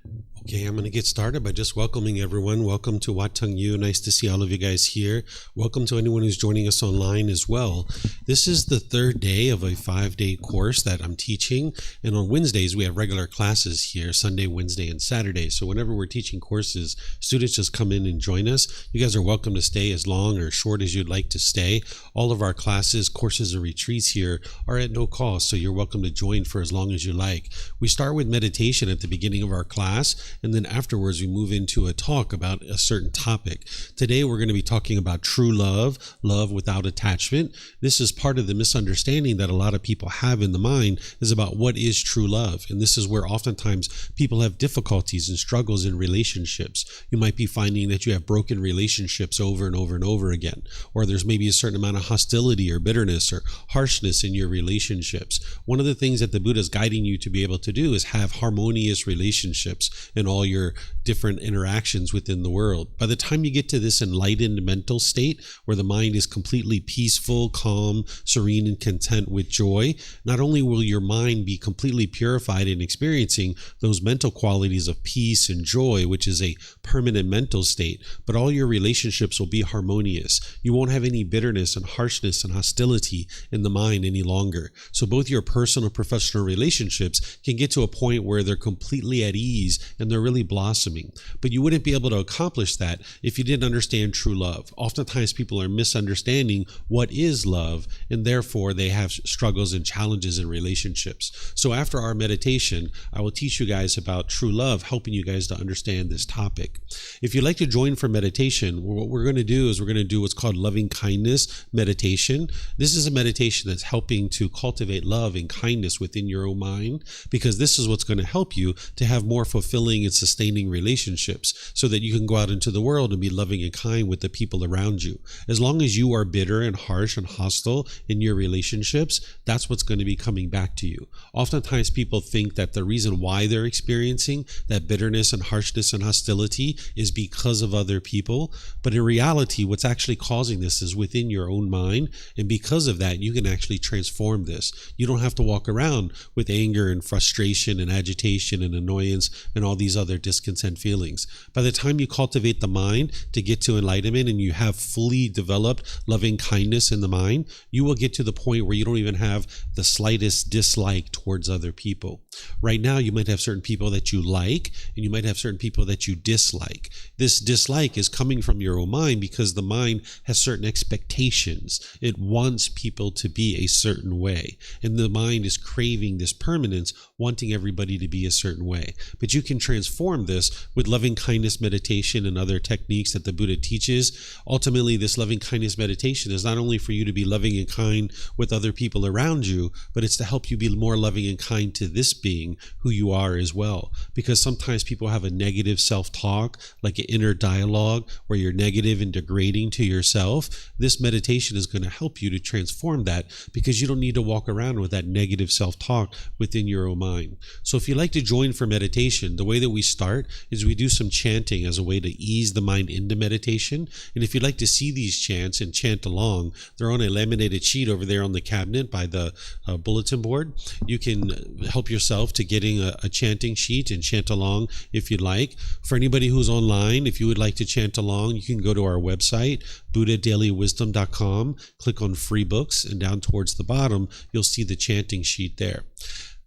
Okay, I'm going to get started by just welcoming everyone. Welcome to Wat Tung Yu. Nice to see all of you guys here. Welcome to anyone who's joining us online as well. This is the third day of a 5-day course that I'm teaching. And on Wednesdays, we have regular classes here, Sunday, Wednesday, and Saturday. So whenever we're teaching courses, students just come in and join us. You guys are welcome to stay as long or short as you'd like to stay. All of our classes, courses, and retreats here are at no cost. So you're welcome to join for as long as you like. We start with meditation at the beginning of our class. And then afterwards, we move into a talk about a certain topic. Today, we're going to be talking about true love, love without attachment. This is part of the misunderstanding that a lot of people have in the mind is about what is true love. And this is where oftentimes people have difficulties and struggles in relationships. You might be finding that you have broken relationships over and over and over again, or there's maybe a certain amount of hostility or bitterness or harshness in your relationships. One of the things that the Buddha is guiding you to be able to do is have harmonious relationships in all your different interactions within the world. By the time you get to this enlightened mental state where the mind is completely peaceful, calm, serene, and content with joy, not only will your mind be completely purified and experiencing those mental qualities of peace and joy, which is a permanent mental state, but all your relationships will be harmonious. You won't have any bitterness and harshness and hostility in the mind any longer. So both your personal and professional relationships can get to a point where they're completely at ease and they're really blossoming. But you wouldn't be able to accomplish that if you didn't understand true love. Oftentimes people are misunderstanding what is love, and therefore they have struggles and challenges in relationships. So after our meditation, I will teach you guys about true love, helping you guys to understand this topic. If you'd like to join for meditation, what we're going to do is we're going to do what's called loving kindness meditation. This is a meditation that's helping to cultivate love and kindness within your own mind, because this is what's going to help you to have more fulfilling and sustaining relationships so that you can go out into the world and be loving and kind with the people around you. As long as you are bitter and harsh and hostile in your relationships, that's what's going to be coming back to you. Oftentimes people think that the reason why they're experiencing that bitterness and harshness and hostility is because of other people. But in reality, what's actually causing this is within your own mind. And because of that, you can actually transform this. You don't have to walk around with anger and frustration and agitation and annoyance and all these other discontent feelings. By the time you cultivate the mind to get to enlightenment and you have fully developed loving kindness in the mind, you will get to the point where you don't even have the slightest dislike towards other people. Right now, you might have certain people that you like, and you might have certain people that you dislike. This dislike is coming from your own mind because the mind has certain expectations. It wants people to be a certain way, and the mind is craving this permanence, wanting everybody to be a certain way. But you can transform this with loving kindness meditation and other techniques that the Buddha teaches. Ultimately, this loving kindness meditation is not only for you to be loving and kind with other people around you, but it's to help you be more loving and kind to this being who you are as well. Because sometimes people have a negative self-talk, like an inner dialogue where you're negative and degrading to yourself. This meditation is going to help you to transform that, because you don't need to walk around with that negative self-talk within your own mind. So if you'd like to join for meditation, the way that we start is we do some chanting as a way to ease the mind into meditation. And if you'd like to see these chants and chant along, they're on a laminated sheet over there on the cabinet by the bulletin board. You can help yourself to getting a chanting sheet and chant along if you'd like. For anybody who's online, if you would like to chant along, you can go to our website, buddhadailywisdom.com, click on free books, and down towards the bottom, you'll see the chanting sheet there.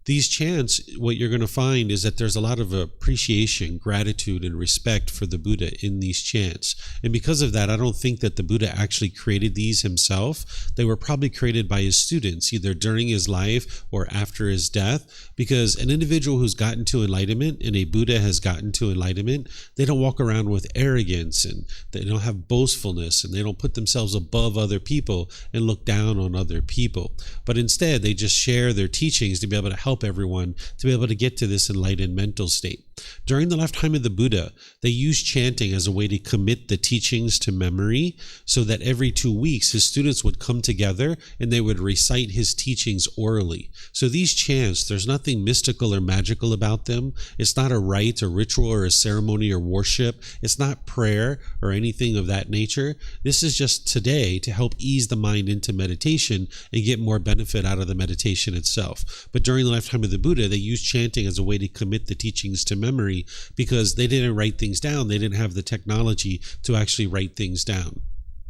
These chants, what you're going to find is that there's a lot of appreciation, gratitude, and respect for the Buddha in these chants. And because of that, I don't think that the Buddha actually created these himself. They were probably created by his students, either during his life or after his death, because an individual who's gotten to enlightenment and a Buddha has gotten to enlightenment, they don't walk around with arrogance, and they don't have boastfulness, and they don't put themselves above other people and look down on other people. But instead, they just share their teachings to be able to help everyone to be able to get to this enlightened mental state. During the lifetime of the Buddha, they used chanting as a way to commit the teachings to memory, so that every 2 weeks his students would come together and they would recite his teachings orally. So these chants, there's nothing mystical or magical about them. It's not a rite or ritual or a ceremony or worship. It's not prayer or anything of that nature. This is just today to help ease the mind into meditation and get more benefit out of the meditation itself. But during the lifetime of the Buddha, they used chanting as a way to commit the teachings to memory. memory because they didn't write things down. They didn't have the technology to actually write things down.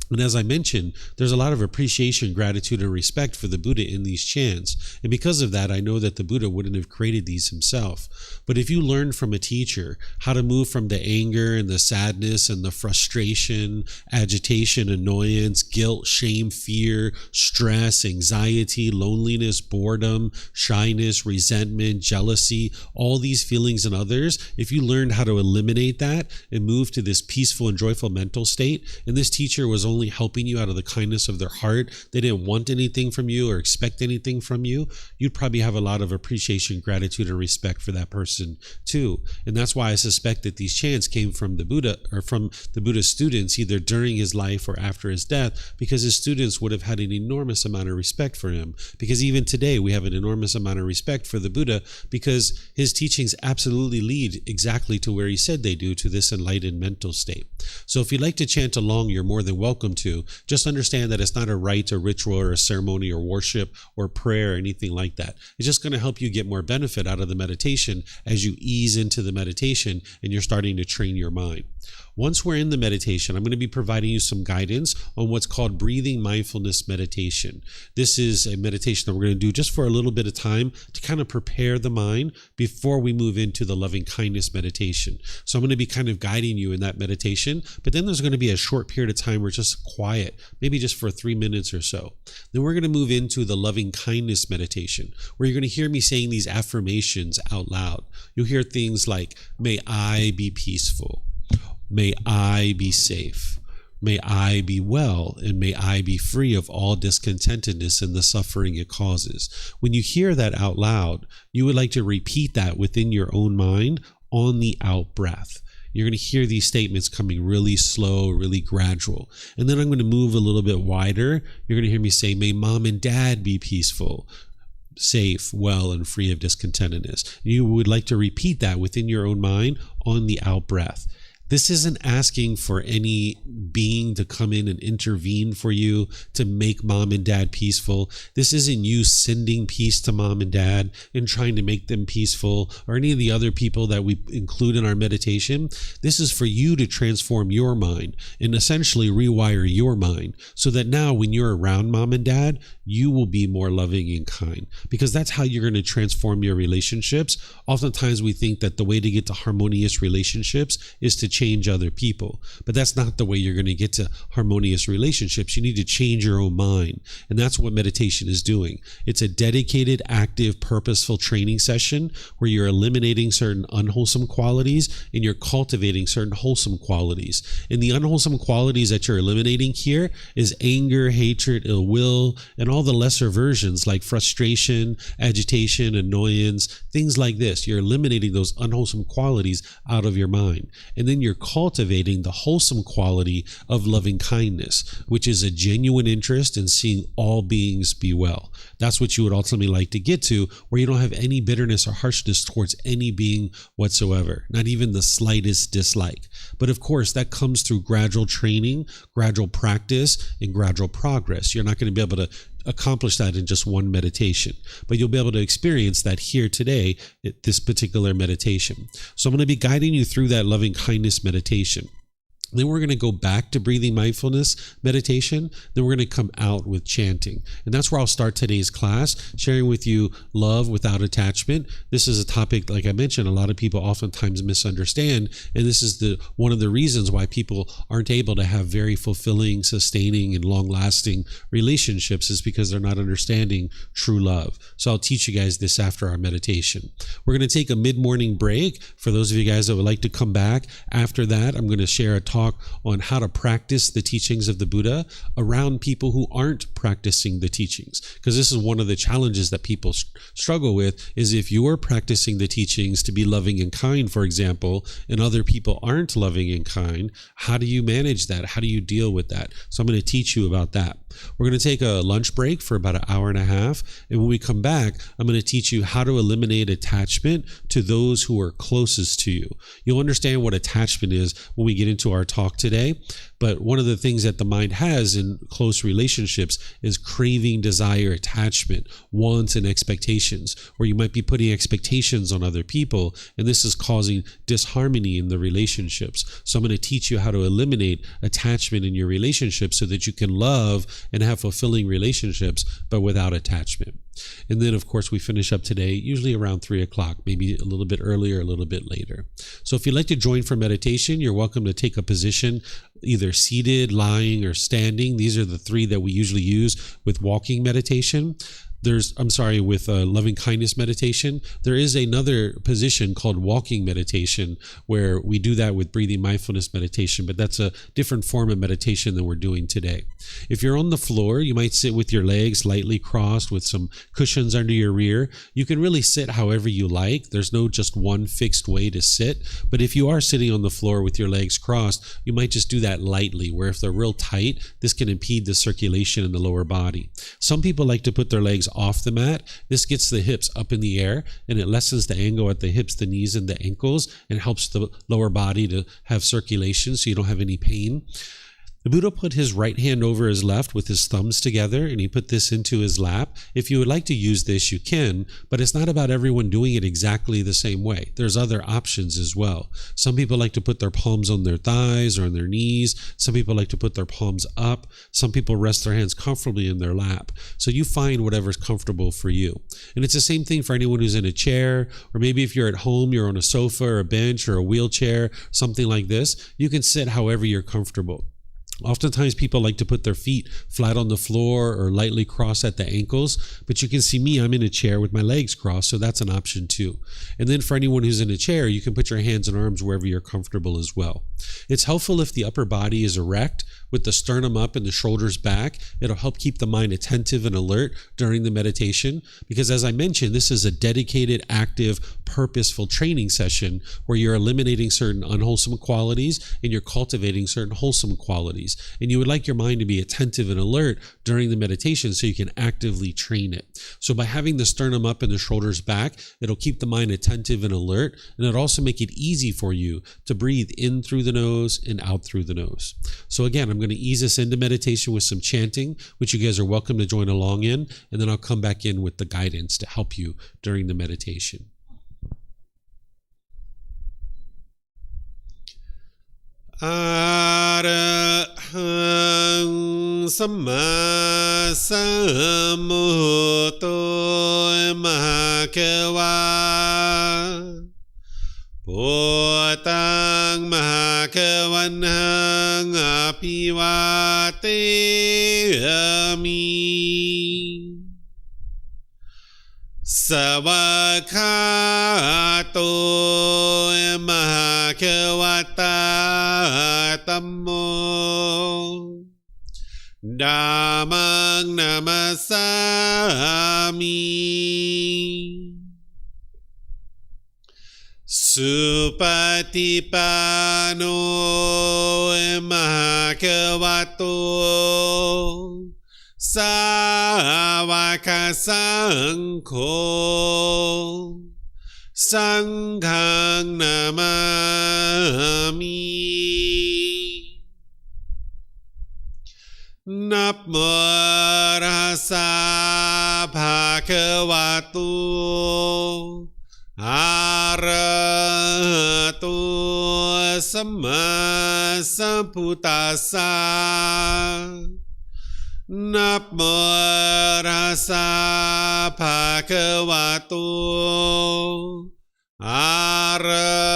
And as I mentioned, there's a lot of appreciation, gratitude, and respect for the Buddha in these chants. And because of that, I know that the Buddha wouldn't have created these himself. But if you learn from a teacher how to move from the anger and the sadness and the frustration, agitation, annoyance, guilt, shame, fear, stress, anxiety, loneliness, boredom, shyness, resentment, jealousy, all these feelings in others, if you learned how to eliminate that and move to this peaceful and joyful mental state, and this teacher was only helping you out of the kindness of their heart, they didn't want anything from you or expect anything from you, you'd probably have a lot of appreciation, gratitude, and respect for that person too. And that's why I suspect that these chants came from the Buddha or from the Buddha's students, either during his life or after his death, because his students would have had an enormous amount of respect for him. Because even today we have an enormous amount of respect for the Buddha because his teachings absolutely lead exactly to where he said they do, to this enlightened mental state. So if you'd like to chant along, you're more than welcome to. Just understand that it's not a rite or ritual or a ceremony or worship or prayer or anything like that. It's just going to help you get more benefit out of the meditation as you ease into the meditation and you're starting to train your mind. Once we're in the meditation, I'm going to be providing you some guidance on what's called breathing mindfulness meditation. This is a meditation that we're going to do just for a little bit of time to kind of prepare the mind before we move into the loving kindness meditation. So I'm going to be kind of guiding you in that meditation, but then there's going to be a short period of time where it's just quiet, maybe just for 3 minutes or so. Then we're going to move into the loving kindness meditation, where you're going to hear me saying these affirmations out loud. You'll hear things like, may I be peaceful. May I be safe. May I be well, and may I be free of all discontentedness and the suffering it causes. When you hear that out loud, you would like to repeat that within your own mind on the out breath. You're going to hear these statements coming really slow, really gradual. And then I'm going to move a little bit wider. You're going to hear me say, may mom and dad be peaceful, safe, well, and free of discontentedness. You would like to repeat that within your own mind on the out breath. This isn't asking for any being to come in and intervene for you to make mom and dad peaceful. This isn't you sending peace to mom and dad and trying to make them peaceful, or any of the other people that we include in our meditation. This is for you to transform your mind and essentially rewire your mind so that now when you're around mom and dad, you will be more loving and kind, because that's how you're going to transform your relationships. Oftentimes we think that the way to get to harmonious relationships is to change other people, but that's not the way you're going to get to harmonious relationships. You need to change your own mind, and that's what meditation is doing. It's a dedicated, active, purposeful training session where you're eliminating certain unwholesome qualities and you're cultivating certain wholesome qualities. And the unwholesome qualities that you're eliminating here is anger, hatred, ill will, and all the lesser versions like frustration, agitation, annoyance, things like this. You're eliminating those unwholesome qualities out of your mind, and then you're cultivating the wholesome quality of loving kindness, which is a genuine interest in seeing all beings be well. That's what you would ultimately like to get to, where you don't have any bitterness or harshness towards any being whatsoever, not even the slightest dislike. But of course, that comes through gradual training, gradual practice, and gradual progress. You're not going to be able to accomplish that in just one meditation, but you'll be able to experience that here today at this particular meditation. So I'm going to be guiding you through that loving kindness meditation. Then we're going to go back to breathing mindfulness meditation. Then we're going to come out with chanting. And that's where I'll start today's class, sharing with you love without attachment. This is a topic, like I mentioned, a lot of people oftentimes misunderstand. And this is one of the reasons why people aren't able to have very fulfilling, sustaining, and long-lasting relationships, is because they're not understanding true love. So I'll teach you guys this after our meditation. We're going to take a mid-morning break. For those of you guys that would like to come back after that, I'm going to share a talk on how to practice the teachings of the Buddha around people who aren't practicing the teachings. Because this is one of the challenges that people struggle with, is if you're practicing the teachings to be loving and kind, for example, and other people aren't loving and kind, how do you manage that? How do you deal with that? So I'm going to teach you about that. We're going to take a lunch break for about an hour and a half. And when we come back, I'm going to teach you how to eliminate attachment to those who are closest to you. You'll understand what attachment is when we get into our talk today. But one of the things that the mind has in close relationships is craving, desire, attachment, wants, and expectations, where you might be putting expectations on other people, and this is causing disharmony in the relationships. So I'm going to teach you how to eliminate attachment in your relationships so that you can love and have fulfilling relationships, but without attachment. And then, of course, we finish up today, usually around 3 o'clock, maybe a little bit earlier, a little bit later. So if you'd like to join for meditation, you're welcome to take a position, either seated, lying, or standing. These are the three that we usually use with walking meditation. With loving kindness meditation. There is another position called walking meditation where we do that with breathing mindfulness meditation, but that's a different form of meditation than we're doing today. If you're on the floor, you might sit with your legs lightly crossed with some cushions under your rear. You can really sit however you like. There's no just one fixed way to sit, but if you are sitting on the floor with your legs crossed, you might just do that lightly, where if they're real tight, this can impede the circulation in the lower body. Some people like to put their legs off the mat. This gets the hips up in the air and it lessens the angle at the hips, the knees, and the ankles, and helps the lower body to have circulation so you don't have any pain. The Buddha put his right hand over his left with his thumbs together, and he put this into his lap. If you would like to use this, you can, but it's not about everyone doing it exactly the same way. There's other options as well. Some people like to put their palms on their thighs or on their knees. Some people like to put their palms up. Some people rest their hands comfortably in their lap. So you find whatever's comfortable for you. And it's the same thing for anyone who's in a chair, or maybe if you're at home, you're on a sofa or a bench or a wheelchair, something like this. You can sit however you're comfortable. Oftentimes people like to put their feet flat on the floor or lightly cross at the ankles, but you can see me, I'm in a chair with my legs crossed, so that's an option too. And then for anyone who's in a chair, you can put your hands and arms wherever you're comfortable as well. It's helpful if the upper body is erect with the sternum up and the shoulders back. It'll help keep the mind attentive and alert during the meditation, because as I mentioned, this is a dedicated, active, purposeful training session where you're eliminating certain unwholesome qualities and you're cultivating certain wholesome qualities. And you would like your mind to be attentive and alert during the meditation so you can actively train it. So by having the sternum up and the shoulders back, it'll keep the mind attentive and alert, and it'll also make it easy for you to breathe in through the nose and out through the nose. So again, I'm going to ease us into meditation with some chanting, which you guys are welcome to join along in, and then I'll come back in with the guidance to help you during the meditation. Arahang Samma Sambuddho Mahakawa Bhutang Mahakavanhang Apivateyami Savakato Mahakavata Tammo Dhammang Namasami Supatipano Mahakavato Savaka Sangho Sanghang Namami Namo Rasa Bhagavato Arahato Samma Sambuddhassa Namo Rasa Bhagavato Arahato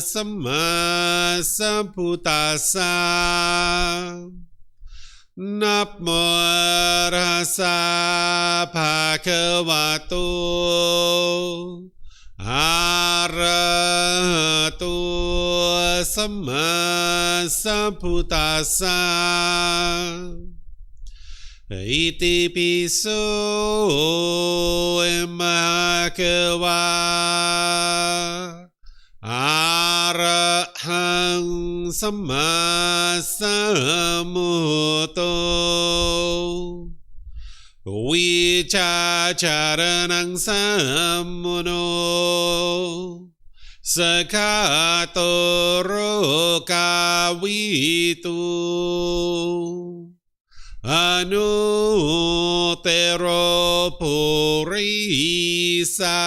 Samma Sambuddhassa Namo Rasa Bhagavato Arahato Samma Sambuddhassa Iti piso Mahakawa Arahang สัมมาสัมพุทโธวิชาจารณังสัมมุโนสกขาโตโรกาวิตุอนุเตโรปุริสา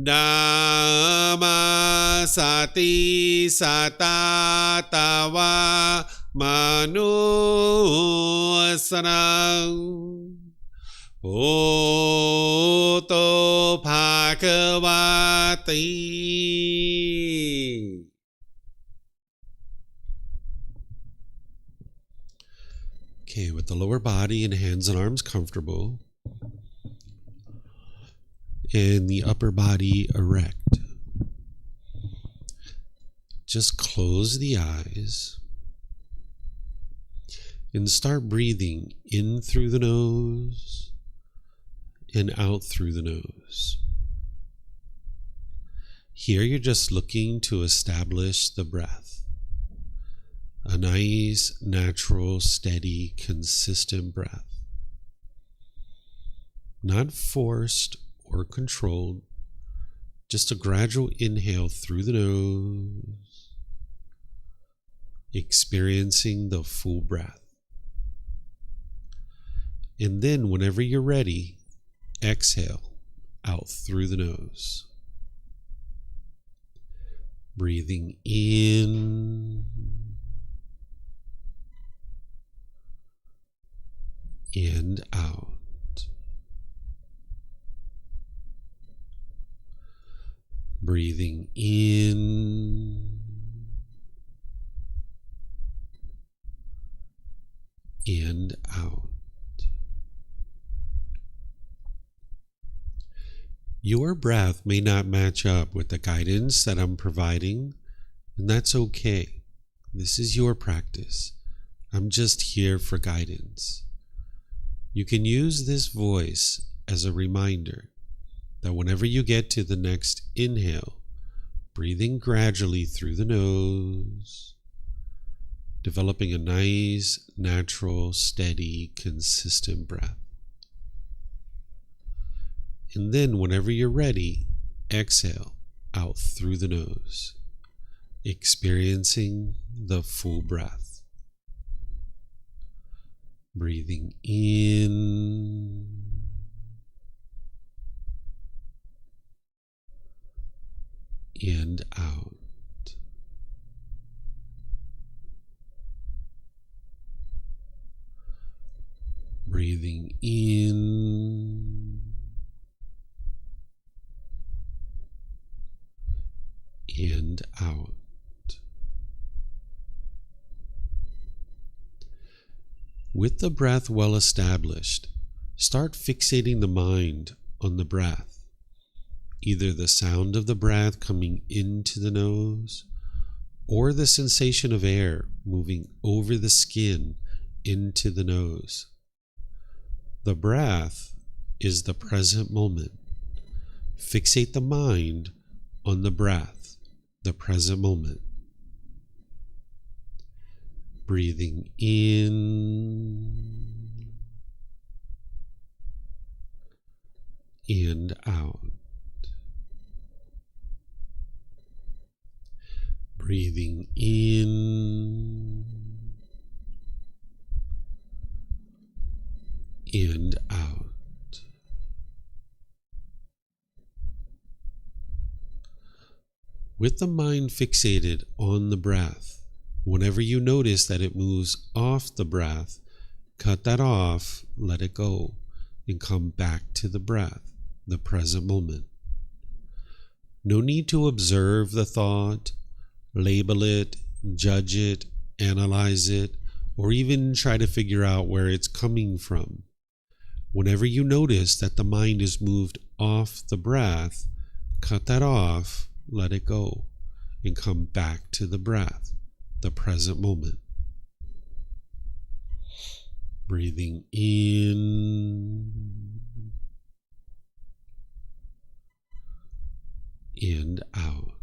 นามาสติสัตตาตาวามนุสนังโอโตภาควาติ Okay, with the lower body and hands and arms comfortable, and the upper body erect, just close the eyes and start breathing in through the nose and out through the nose. Here you're just looking to establish the breath. A nice, natural, steady, consistent breath. Not forced or controlled, just a gradual inhale through the nose, experiencing the full breath. And then whenever you're ready, exhale out through the nose. Breathing in and out. Breathing in and out. Your breath may not match up with the guidance that I'm providing, and that's okay. This is your practice. I'm just here for guidance. You can use this voice as a reminder that whenever you get to the next inhale, breathing gradually through the nose, developing a nice, natural, steady, consistent breath. And then whenever you're ready, exhale out through the nose, experiencing the full breath. Breathing in and out. Breathing in and out. With the breath well established, start fixating the mind on the breath, either the sound of the breath coming into the nose or the sensation of air moving over the skin into the nose. The breath is the present moment. Fixate the mind on the breath, the present moment. Breathing in and out. Breathing in and out. With the mind fixated on the breath, whenever you notice that it moves off the breath, cut that off, let it go, and come back to the breath, the present moment. No need to observe the thought, label it, judge it, analyze it, or even try to figure out where it's coming from. Whenever you notice that the mind is moved off the breath, cut that off, let it go, and come back to the breath, the present moment. Breathing in and out.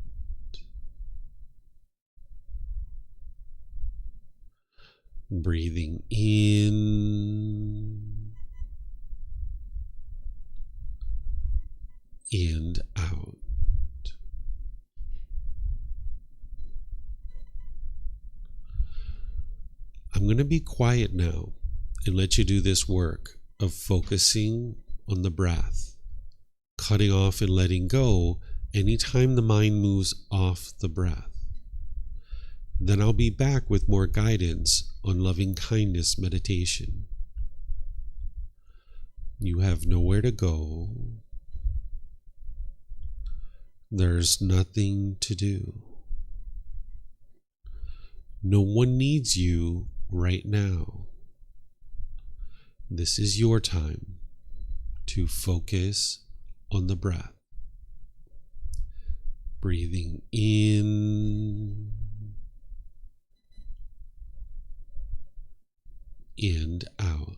Breathing in and out. I'm going to be quiet now and let you do this work of focusing on the breath, cutting off and letting go anytime the mind moves off the breath. Then I'll be back with more guidance on loving kindness meditation. You have nowhere to go. There's nothing to do. No one needs you right now. This is your time to focus on the breath. Breathing in and out.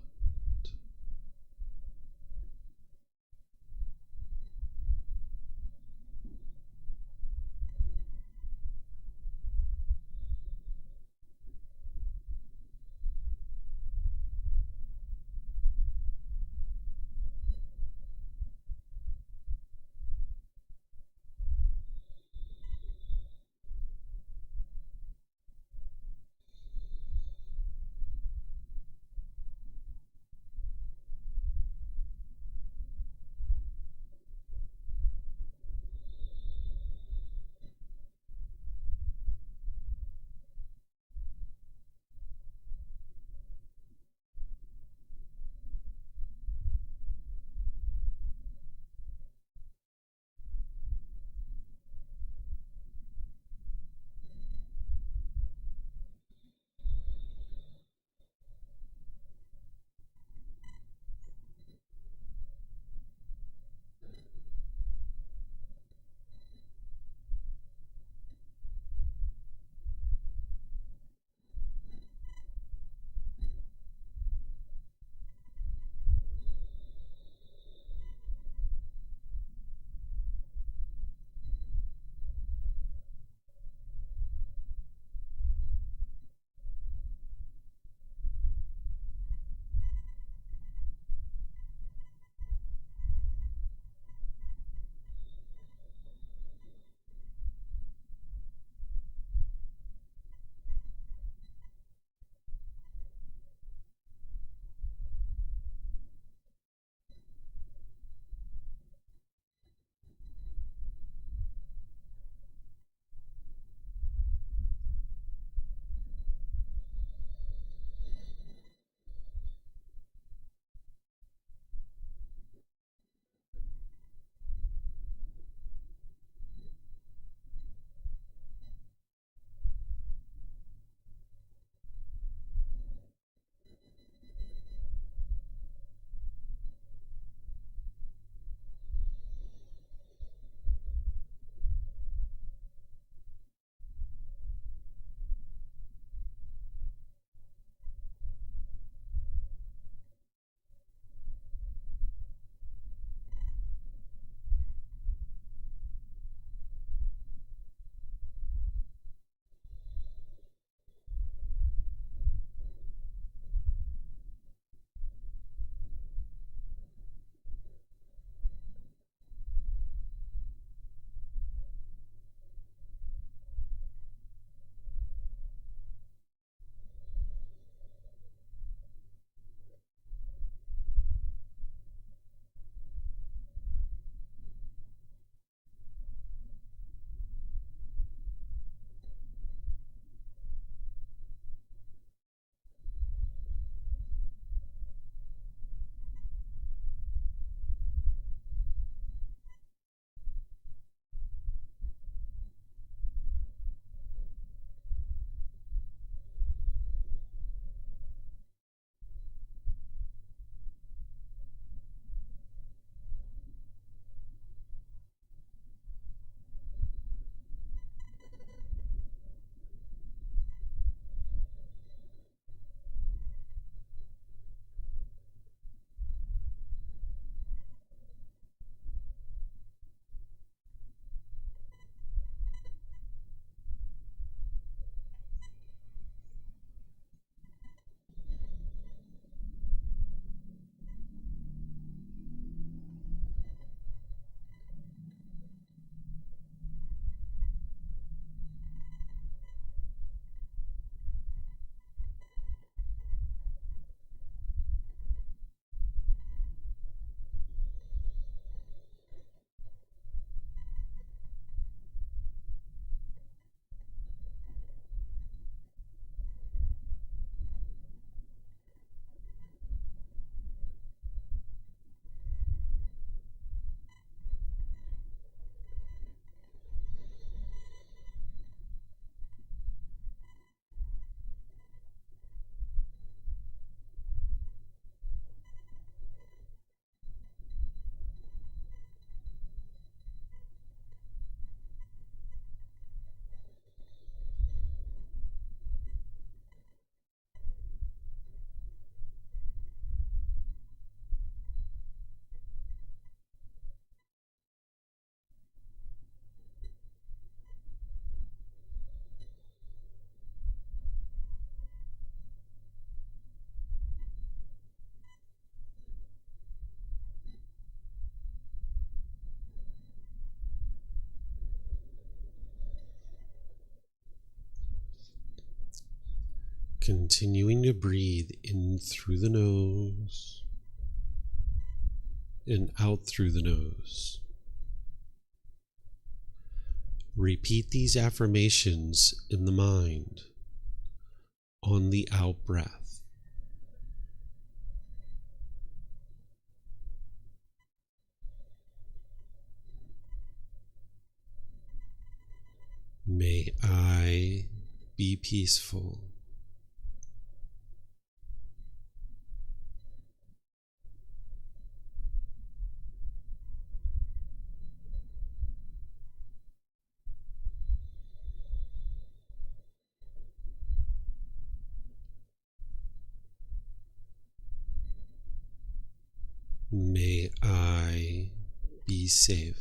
Continuing to breathe in through the nose and out through the nose. Repeat these affirmations in the mind on the out breath. May I be peaceful. May I be safe.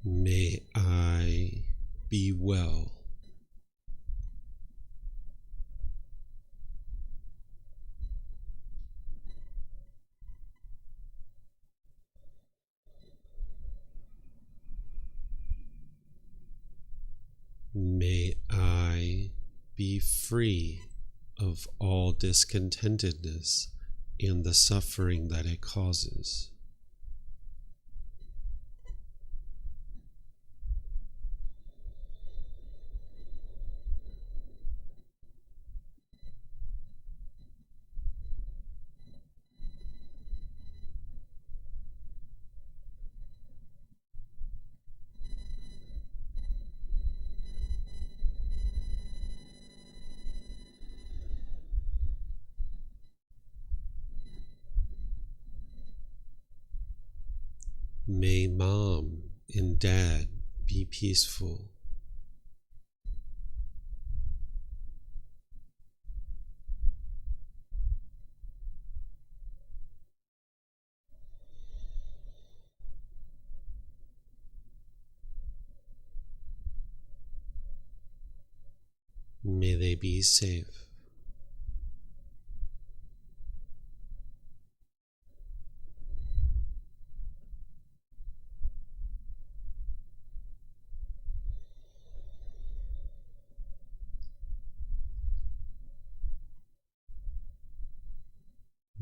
May I be well. May I be free of all discontentedness and the suffering that it causes. May Mom and Dad be peaceful. May they be safe.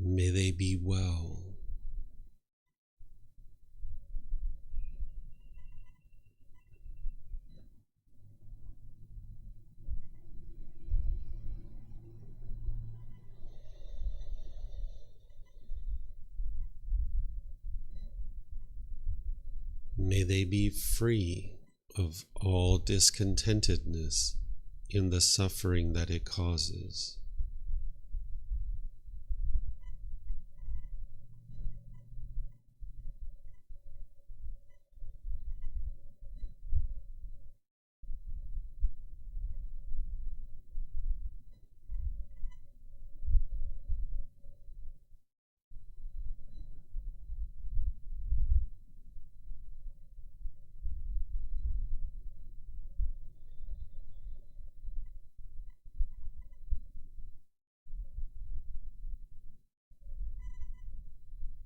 May they be well. May they be free of all discontentedness and the suffering that it causes.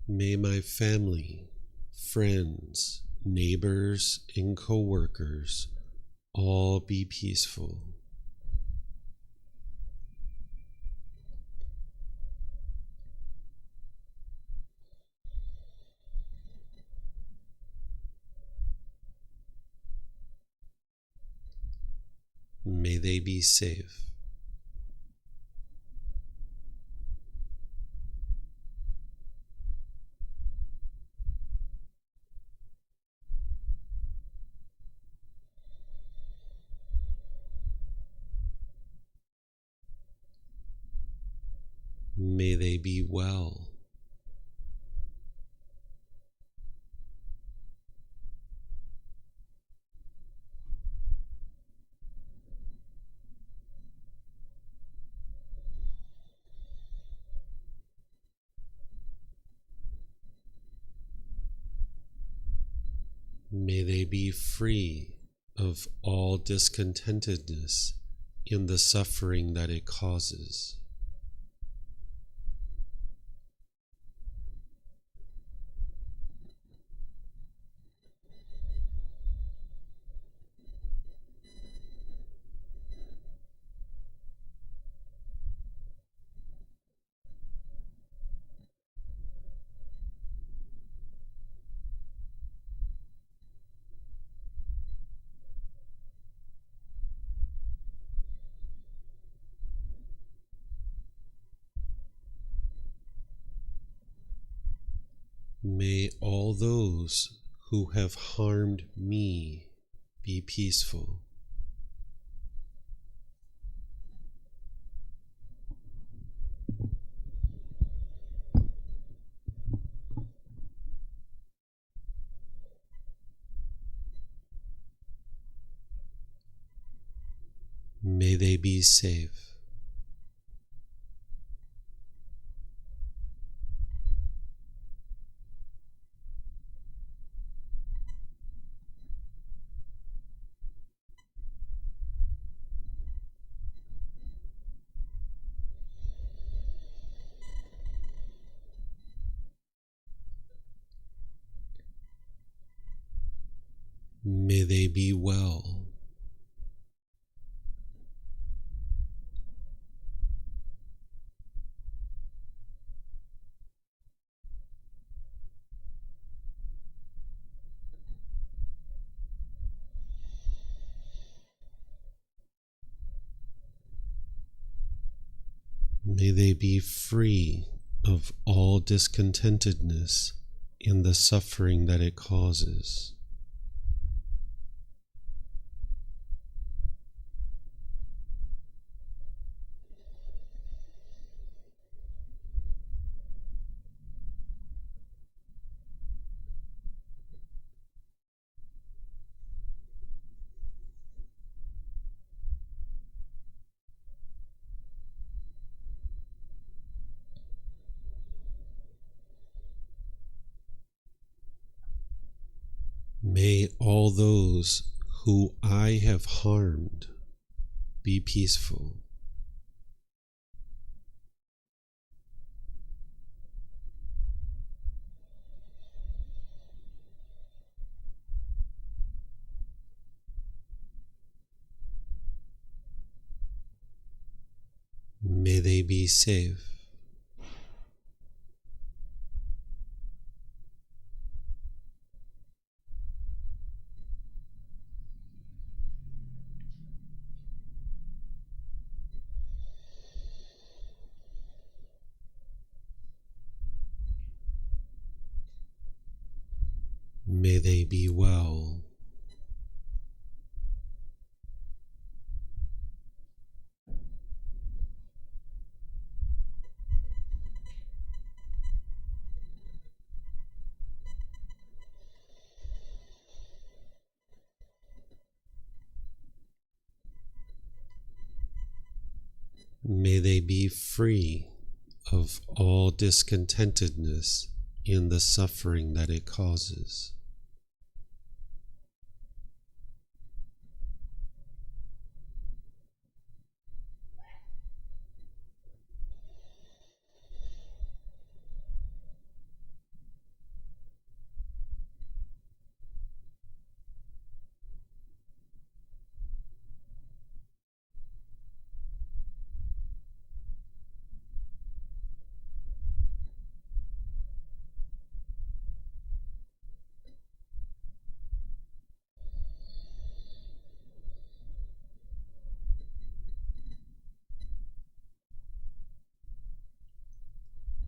May my family, friends, neighbors, and co-workers all be peaceful. May they be safe. May they be well. May they be free of all discontentedness in the suffering that it causes. May all those who have harmed me be peaceful. May they be safe. May they be well. May they be free of all discontentedness in the suffering that it causes. May all those who I have harmed be peaceful. May they be safe. May they be well. May they be free of all discontentedness in the suffering that it causes.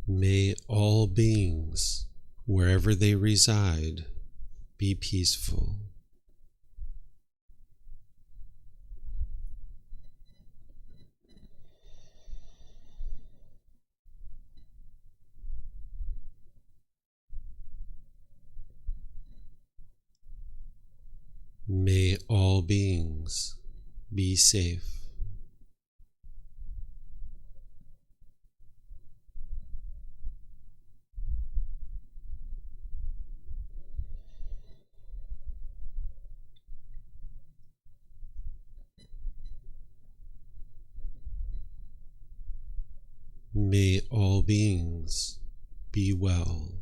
May all beings, wherever they reside, be peaceful. May all beings be safe. May all beings be well.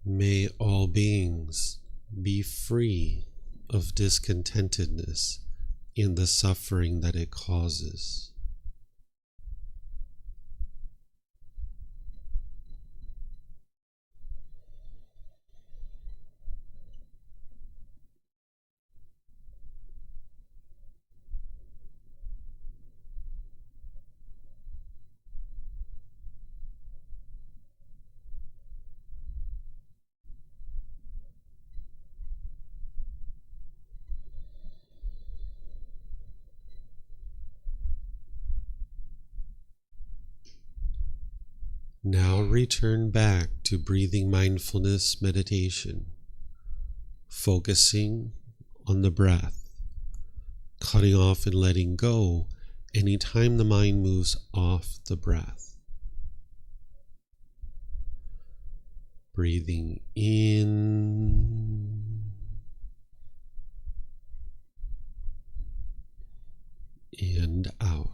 May all beings be free of discontentedness in the suffering that it causes. Now return back to breathing mindfulness meditation, focusing on the breath, cutting off and letting go anytime the mind moves off the breath. Breathing in and out.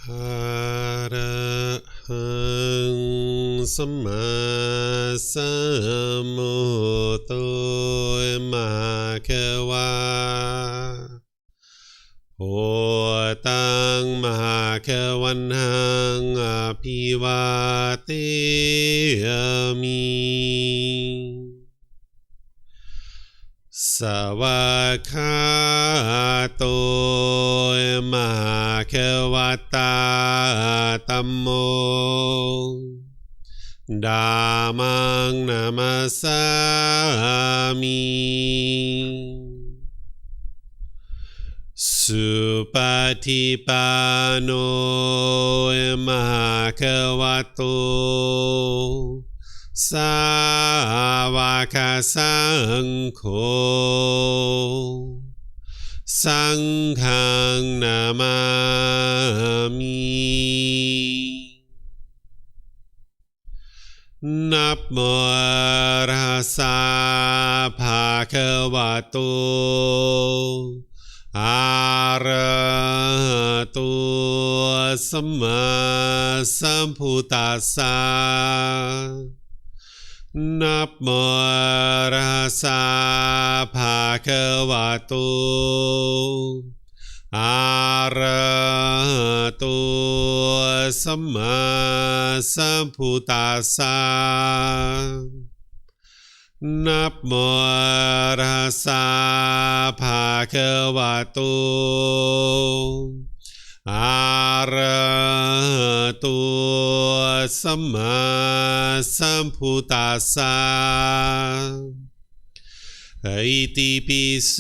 Arahang Samma Sambuddho Bhagava O Tang Bhagavanhang Abhivateyami Savakato Bhagavata Tammo Dhammang Namasami Supatipano Bhagavato Savaka Sangho สังฆังนามามินับโมตัสสะภะคะวะโตอะระหะโตสัมมาสัมพุทธัสสะนับโมตัสสะภะคะวะโตอะระหะโตสัมมาสัมพุทธัสสะนับโมตัสสะภะคะวะโตอะระหะโตสัมมาสัมพุทธัสสะอิติปิโส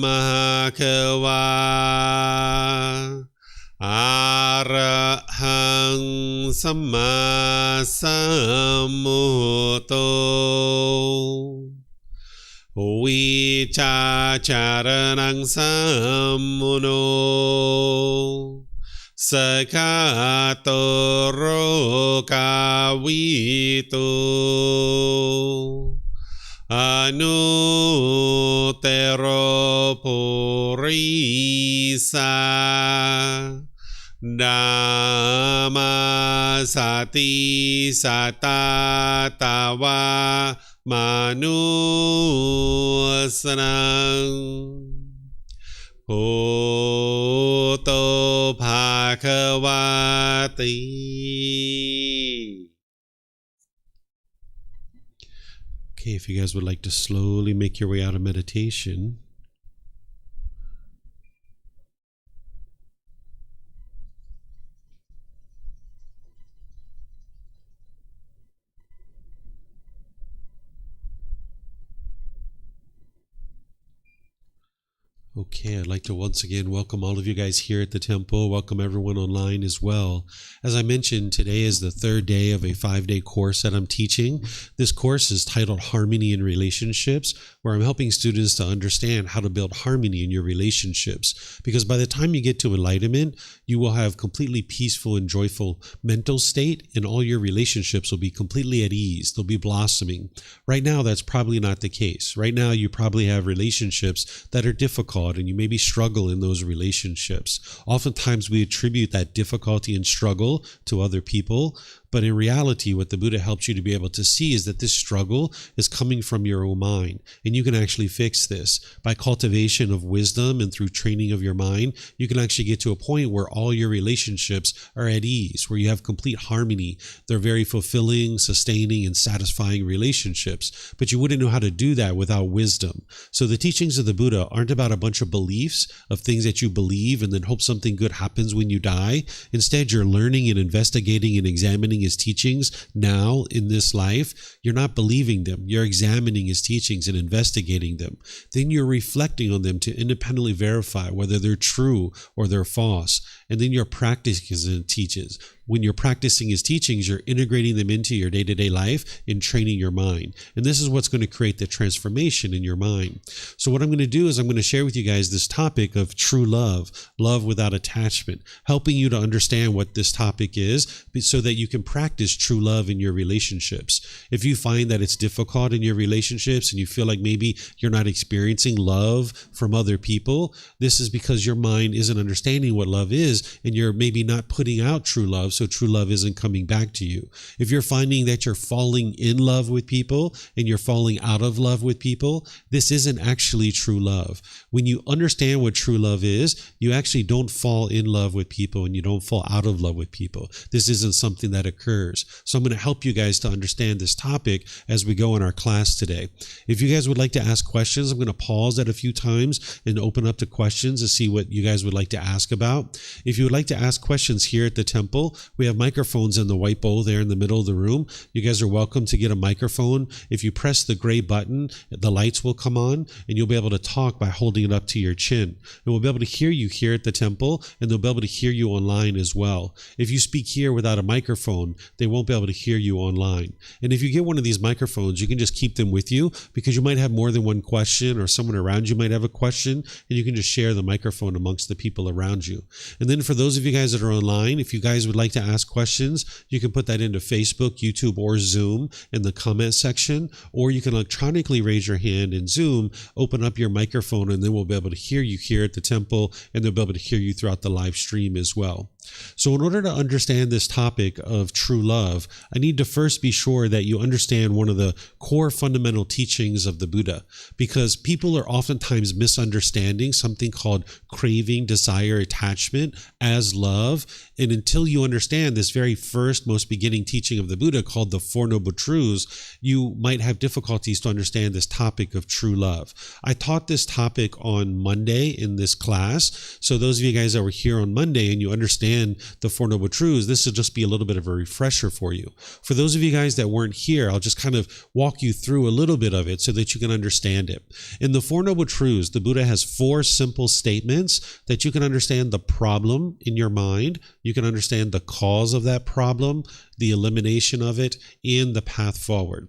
มหะคะวะอะระหังสัมมาสัมพุทโธวิชาจารณังสัมมุโนสกาโตโรกาวิโตอนุเตโรปุริสาดามาสติสัตตาตาวามนุสนังพุทโธภาควาติ Okay, if you guys would like to slowly make your way out of meditation. Okay, I'd like to once again welcome all of you guys here at the temple. Welcome everyone online as well. As I mentioned, today is the third day of a 5-day course that I'm teaching. This course is titled Harmony in Relationships, where I'm helping students to understand how to build harmony in your relationships. Because by the time you get to enlightenment, you will have completely peaceful and joyful mental state, and all your relationships will be completely at ease. They'll be blossoming. Right now, that's probably not the case. Right now, you probably have relationships that are difficult, and you maybe struggle in those relationships. Oftentimes we attribute that difficulty and struggle to other people, but in reality, what the Buddha helps you to be able to see is that this struggle is coming from your own mind, and you can actually fix this. By cultivation of wisdom and through training of your mind, you can actually get to a point where all your relationships are at ease, where you have complete harmony. They're very fulfilling, sustaining, and satisfying relationships, but you wouldn't know how to do that without wisdom. So the teachings of the Buddha aren't about a bunch of beliefs, of things that you believe and then hope something good happens when you die. Instead, you're learning and investigating and examining his teachings now in this life. You're not believing them. You're examining his teachings and investigating them. Then you're reflecting on them to independently verify whether they're true or they're false. And then you're practicing his teachings. When you're practicing his teachings, you're integrating them into your day-to-day life and training your mind. And this is what's going to create the transformation in your mind. So what I'm going to do is I'm going to share with you guys this topic of true love, love without attachment, helping you to understand what this topic is so that you can practice true love in your relationships. If you find that it's difficult in your relationships and you feel like maybe you're not experiencing love from other people, this is because your mind isn't understanding what love is, and you're maybe not putting out true love, so true love isn't coming back to you. If you're finding that you're falling in love with people and you're falling out of love with people, this isn't actually true love. When you understand what true love is, you actually don't fall in love with people and you don't fall out of love with people. This isn't something that occurs. So I'm going to help you guys to understand this topic as we go in our class today. If you guys would like to ask questions, I'm going to pause that a few times and open up to questions to see what you guys would like to ask about. If you would like to ask questions here at the temple, We have microphones in the white bowl there in the middle of the room. You guys are welcome to get a microphone. If you press the gray button, the lights will come on and you'll be able to talk by holding it up to your chin. And we'll be able to hear you here at the temple, and they'll be able to hear you online as well. If you speak here without a microphone, they won't be able to hear you online. And if you get one of these microphones, you can just keep them with you because you might have more than one question, or someone around you might have a question, and you can just share the microphone amongst the people around you. And then for those of you guys that are online, if you guys would like to ask questions, you can put that into Facebook, YouTube, or Zoom in the comment section, or you can electronically raise your hand in Zoom, open up your microphone, and then we'll be able to hear you here at the temple, and they'll be able to hear you throughout the live stream as well. So in order to understand this topic of true love, I need to first be sure that you understand one of the core fundamental teachings of the Buddha, because people are oftentimes misunderstanding something called craving, desire, attachment as love. And until you understand this very first, most beginning teaching of the Buddha called the Four Noble Truths, you might have difficulties to understand this topic of true love. I taught this topic on Monday in this class. So those of you guys that were here on Monday and you understand the Four Noble Truths, this will just be a little bit of a refresher for you. For those of you guys that weren't here, I'll just kind of walk you through a little bit of it so that you can understand it. In the Four Noble Truths, the Buddha has 4 simple statements that you can understand the problem in your mind, you can understand the cause of that problem, the elimination of it, and the path forward.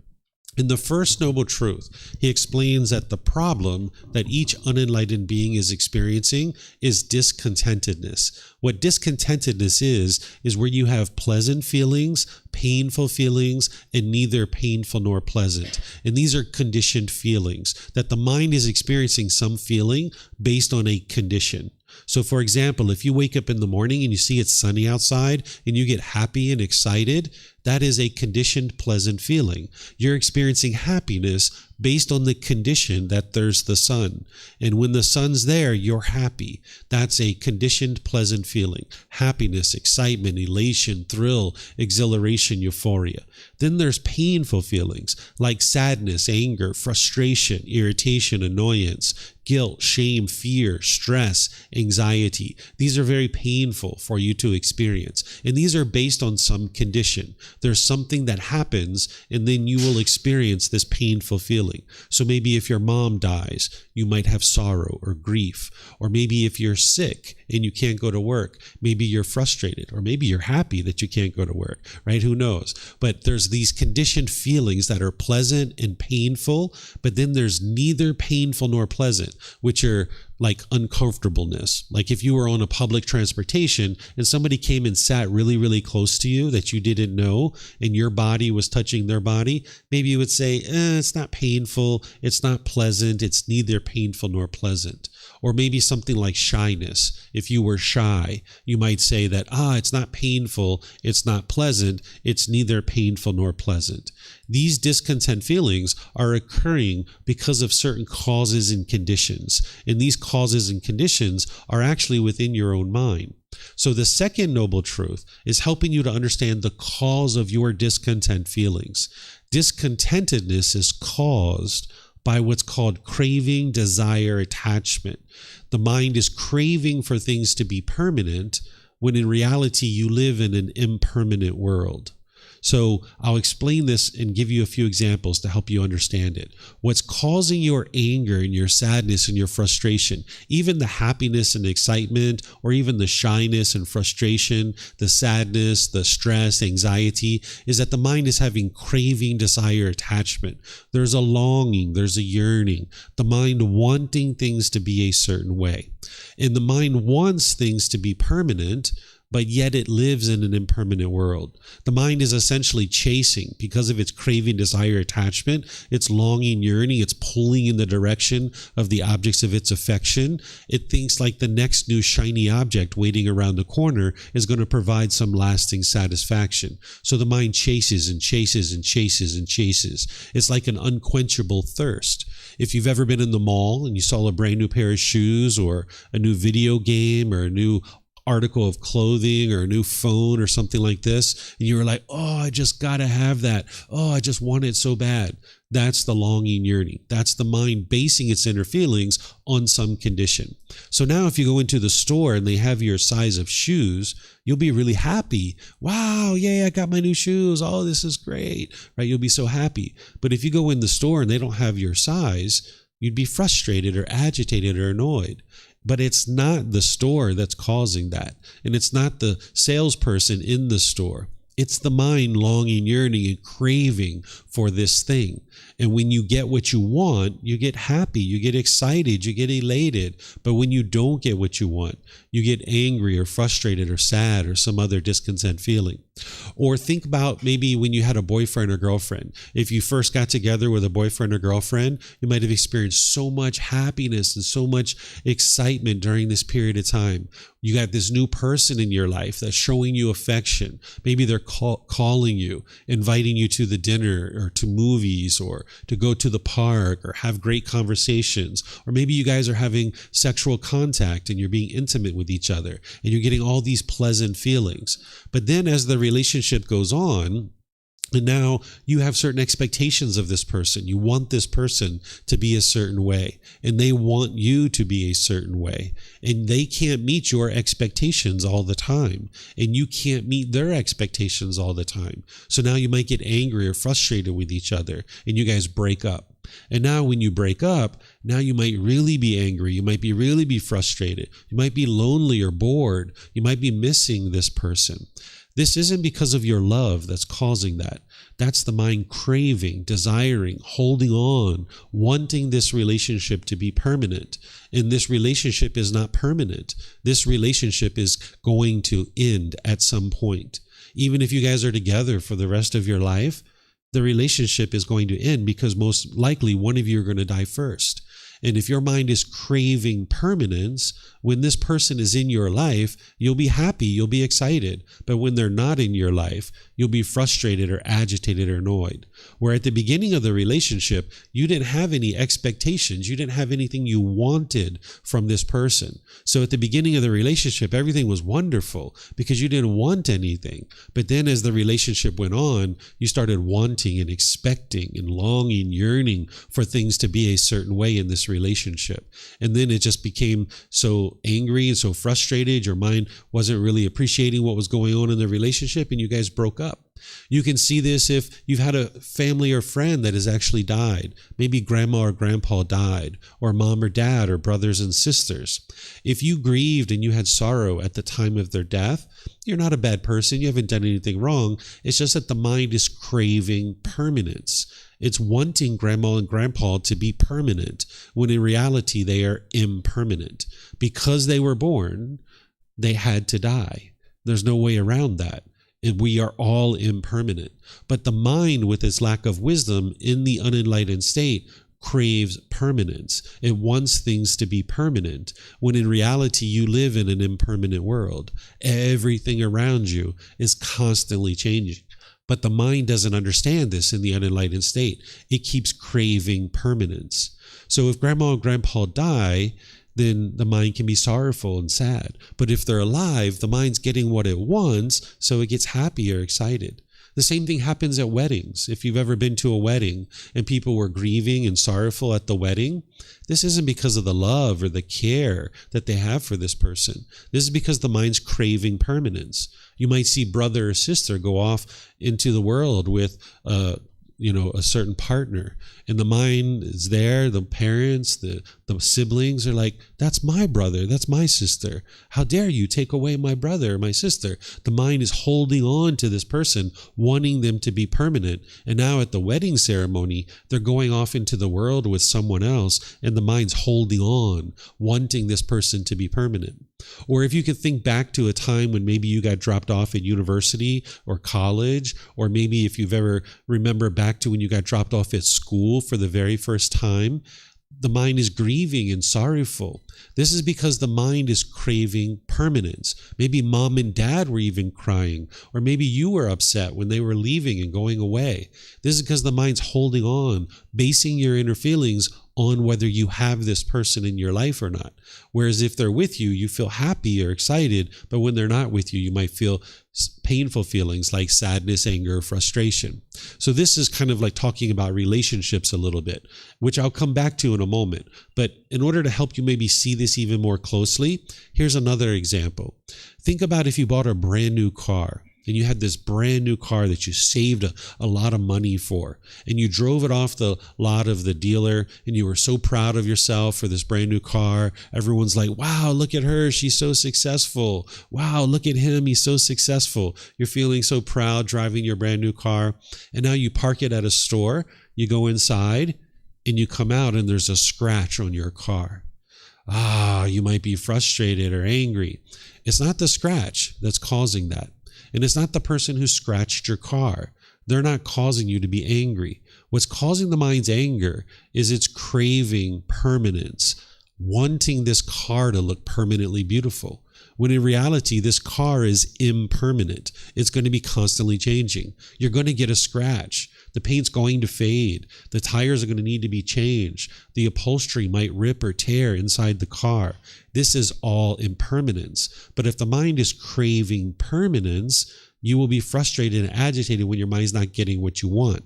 In the first noble truth, he explains that the problem that each unenlightened being is experiencing is discontentedness. What discontentedness is where you have pleasant feelings, painful feelings, and neither painful nor pleasant. And these are conditioned feelings, that the mind is experiencing some feeling based on a condition. So for example, if you wake up in the morning and you see it's sunny outside and you get happy and excited, that is a conditioned pleasant feeling. You're experiencing happiness based on the condition that there's the sun. And when the sun's there, you're happy. That's a conditioned pleasant feeling. Happiness, excitement, elation, thrill, exhilaration, euphoria. Then there's painful feelings like sadness, anger, frustration, irritation, annoyance, guilt, shame, fear, stress, anxiety. These are very painful for you to experience. And these are based on some condition. There's something that happens, and then you will experience this painful feeling. So maybe if your mom dies, you might have sorrow or grief. Or maybe if you're sick and you can't go to work, maybe you're frustrated, or maybe you're happy that you can't go to work, right? Who knows? But there's these conditioned feelings that are pleasant and painful, but then there's neither painful nor pleasant, which are like uncomfortableness. Like if you were on a public transportation and somebody came and sat really, really close to you that you didn't know, and your body was touching their body, maybe you would say, it's not painful, it's not pleasant, it's neither painful nor pleasant. Or maybe something like shyness. If you were shy, you might say that, it's not painful, it's not pleasant, it's neither painful nor pleasant. These discontent feelings are occurring because of certain causes and conditions. And these causes and conditions are actually within your own mind. So the second noble truth is helping you to understand the cause of your discontent feelings. Discontentedness is caused by what's called craving, desire, attachment. The mind is craving for things to be permanent when in reality you live in an impermanent world. So I'll explain this and give you a few examples to help you understand it. What's causing your anger and your sadness and your frustration, even the happiness and excitement, or even the shyness and frustration, the sadness, the stress, anxiety, is that the mind is having craving, desire, attachment. There's a longing, there's a yearning, the mind wanting things to be a certain way. And the mind wants things to be permanent, but yet it lives in an impermanent world. The mind is essentially chasing, because of its craving, desire, attachment, its longing, yearning, it's pulling in the direction of the objects of its affection. It thinks like the next new shiny object waiting around the corner is going to provide some lasting satisfaction. So the mind chases and chases and chases and chases. It's like an unquenchable thirst. If you've ever been in the mall and you saw a brand new pair of shoes or a new video game or a new article of clothing or a new phone or something like this, and you were like, oh, I just got to have that. Oh, I just want it so bad. That's the longing, yearning. That's the mind basing its inner feelings on some condition. So now if you go into the store and they have your size of shoes, you'll be really happy. Wow, yay, I got my new shoes. Oh, this is great, right? You'll be so happy. But if you go in the store and they don't have your size, you'd be frustrated or agitated or annoyed. But it's not the store that's causing that. And it's not the salesperson in the store. It's the mind longing, yearning, and craving for this thing. And when you get what you want, you get happy, you get excited, you get elated. But when you don't get what you want, you get angry or frustrated or sad or some other discontent feeling. Or think about maybe when you had a boyfriend or girlfriend. If you first got together with a boyfriend or girlfriend, you might have experienced so much happiness and so much excitement during this period of time. You got this new person in your life that's showing you affection. Maybe they're calling you, inviting you to the dinner or to movies or to go to the park or have great conversations. Or maybe you guys are having sexual contact and you're being intimate with each other and you're getting all these pleasant feelings. But then as the relationship goes on, and now you have certain expectations of this person. You want this person to be a certain way, and they want you to be a certain way. And they can't meet your expectations all the time, and you can't meet their expectations all the time. So now you might get angry or frustrated with each other, and you guys break up. And now when you break up, now you might really be angry. You might really be frustrated. You might be lonely or bored. You might be missing this person. This isn't because of your love that's causing that. That's the mind craving, desiring, holding on, wanting this relationship to be permanent. And this relationship is not permanent. This relationship is going to end at some point. Even if you guys are together for the rest of your life, the relationship is going to end because most likely one of you are going to die first. And if your mind is craving permanence, when this person is in your life, you'll be happy, you'll be excited. But when they're not in your life, you'll be frustrated or agitated or annoyed. Where at the beginning of the relationship, you didn't have any expectations. You didn't have anything you wanted from this person. So at the beginning of the relationship, everything was wonderful because you didn't want anything. But then as the relationship went on, you started wanting and expecting and longing, yearning for things to be a certain way in this relationship. And then it just became so angry and so frustrated. Your mind wasn't really appreciating what was going on in the relationship and you guys broke up. You can see this if you've had a family or friend that has actually died. Maybe grandma or grandpa died, or mom or dad, or brothers and sisters. If you grieved and you had sorrow at the time of their death, you're not a bad person. You haven't done anything wrong. It's just that the mind is craving permanence. It's wanting grandma and grandpa to be permanent, when in reality they are impermanent. Because they were born, they had to die. There's no way around that. And we are all impermanent. But the mind, with its lack of wisdom in the unenlightened state, craves permanence. It wants things to be permanent, when in reality you live in an impermanent world. Everything around you is constantly changing. But the mind doesn't understand this in the unenlightened state. It keeps craving permanence. So if grandma and grandpa die, then the mind can be sorrowful and sad. But if they're alive, the mind's getting what it wants, so it gets happy or excited. The same thing happens at weddings. If you've ever been to a wedding and people were grieving and sorrowful at the wedding, this isn't because of the love or the care that they have for this person. This is because the mind's craving permanence. You might see brother or sister go off into the world with a certain partner, and the mind is there. The parents, the siblings are like, that's my brother, that's my sister. How dare you take away my brother or my sister? The mind is holding on to this person, wanting them to be permanent. And now at the wedding ceremony, they're going off into the world with someone else, and the mind's holding on, wanting this person to be permanent. Or if you could think back to a time when maybe you got dropped off at university or college, or maybe if you've ever remember back to when you got dropped off at school for the very first time, the mind is grieving and sorrowful. This is because the mind is craving permanence. Maybe mom and dad were even crying, or maybe you were upset when they were leaving and going away. This is because the mind's holding on, basing your inner feelings on whether you have this person in your life or not. Whereas if they're with you, you feel happy or excited, but when they're not with you, you might feel painful feelings like sadness, anger, or frustration. So this is kind of like talking about relationships a little bit, which I'll come back to in a moment. But in order to help you maybe see this even more closely, here's another example. Think about if you bought a brand new car. And you had this brand new car that you saved a lot of money for, and you drove it off the lot of the dealer, and you were so proud of yourself for this brand new car. Everyone's like, wow, look at her, she's so successful. Wow, look at him, he's so successful. You're feeling so proud driving your brand new car, and now you park it at a store, you go inside, and you come out, and there's a scratch on your car. You might be frustrated or angry. It's not the scratch that's causing that. And it's not the person who scratched your car. They're not causing you to be angry. What's causing the mind's anger is it's craving permanence, wanting this car to look permanently beautiful. When in reality, this car is impermanent. It's going to be constantly changing. You're going to get a scratch. The paint's going to fade. The tires are going to need to be changed. The upholstery might rip or tear inside the car. This is all impermanence. But if the mind is craving permanence, you will be frustrated and agitated when your mind's not getting what you want.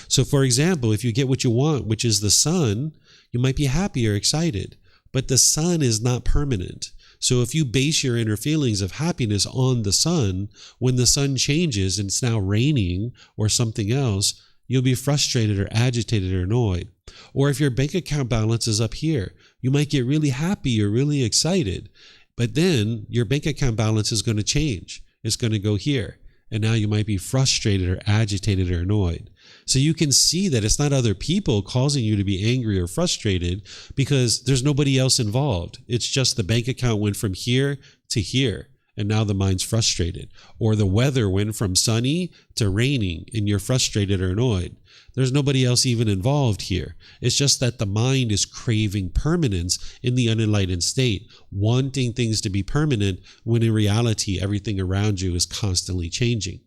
So for example, if you get what you want, which is the sun, you might be happy or excited. But the sun is not permanent. So if you base your inner feelings of happiness on the sun, when the sun changes and it's now raining or something else, you'll be frustrated or agitated or annoyed. Or if your bank account balance is up here, you might get really happy or really excited, but then your bank account balance is going to change. It's going to go here. And now you might be frustrated or agitated or annoyed. So you can see that it's not other people causing you to be angry or frustrated because there's nobody else involved. It's just the bank account went from here to here, and now the mind's frustrated. Or the weather went from sunny to raining, and you're frustrated or annoyed. There's nobody else even involved here. It's just that the mind is craving permanence in the unenlightened state, wanting things to be permanent when in reality, everything around you is constantly changing.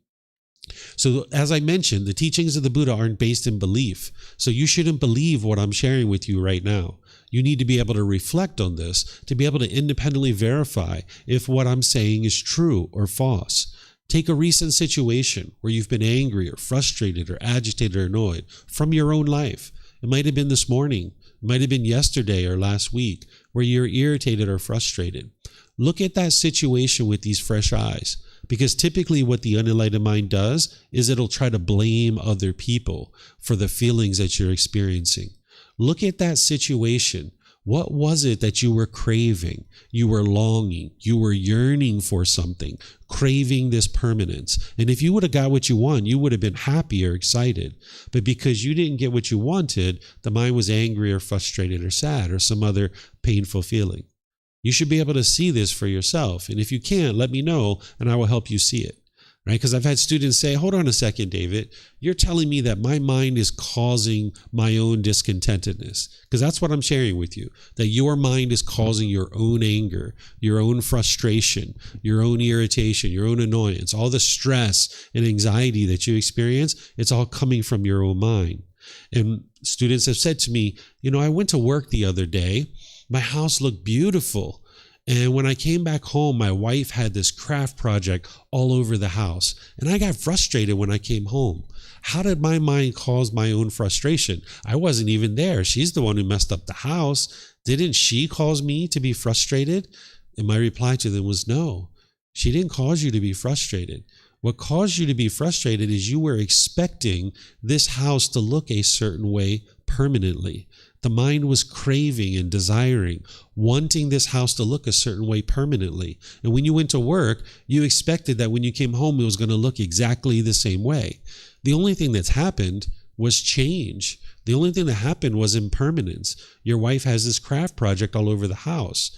So as I mentioned, the teachings of the Buddha aren't based in belief. So you shouldn't believe what I'm sharing with you right now. You need to be able to reflect on this, to be able to independently verify if what I'm saying is true or false. Take a recent situation where you've been angry or frustrated or agitated or annoyed from your own life. It might have been this morning. It might have been yesterday or last week where you're irritated or frustrated. Look at that situation with these fresh eyes, because typically what the unenlightened mind does is it'll try to blame other people for the feelings that you're experiencing. Look at that situation. What was it that you were craving? You were longing. You were yearning for something, craving this permanence. And if you would have got what you want, you would have been happy or excited. But because you didn't get what you wanted, the mind was angry or frustrated or sad or some other painful feeling. You should be able to see this for yourself. And if you can't, let me know and I will help you see it. Right? Because I've had students say, hold on a second, David, you're telling me that my mind is causing my own discontentedness. Because that's what I'm sharing with you, that your mind is causing your own anger, your own frustration, your own irritation, your own annoyance, all the stress and anxiety that you experience, it's all coming from your own mind. And students have said to me, I went to work the other day, my house looked beautiful. And when I came back home, my wife had this craft project all over the house. And I got frustrated when I came home. How did my mind cause my own frustration? I wasn't even there. She's the one who messed up the house. Didn't she cause me to be frustrated? And my reply to them was no. She didn't cause you to be frustrated. What caused you to be frustrated is you were expecting this house to look a certain way permanently. The mind was craving and desiring, wanting this house to look a certain way permanently. And when you went to work, you expected that when you came home, it was going to look exactly the same way. The only thing that's happened was change. The only thing that happened was impermanence. Your wife has this craft project all over the house,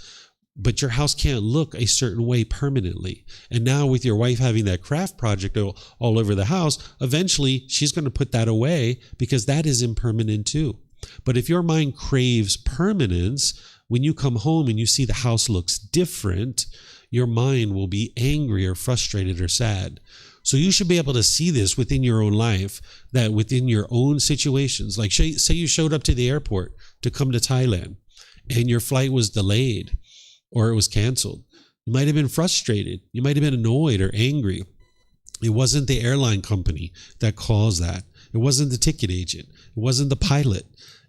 but your house can't look a certain way permanently. And now with your wife having that craft project all over the house, eventually she's going to put that away because that is impermanent too. But if your mind craves permanence, when you come home and you see the house looks different, your mind will be angry or frustrated or sad. So you should be able to see this within your own life, that within your own situations, like say you showed up to the airport to come to Thailand and your flight was delayed or it was canceled. You might have been frustrated. You might have been annoyed or angry. It wasn't the airline company that caused that. It wasn't the ticket agent. It wasn't the pilot.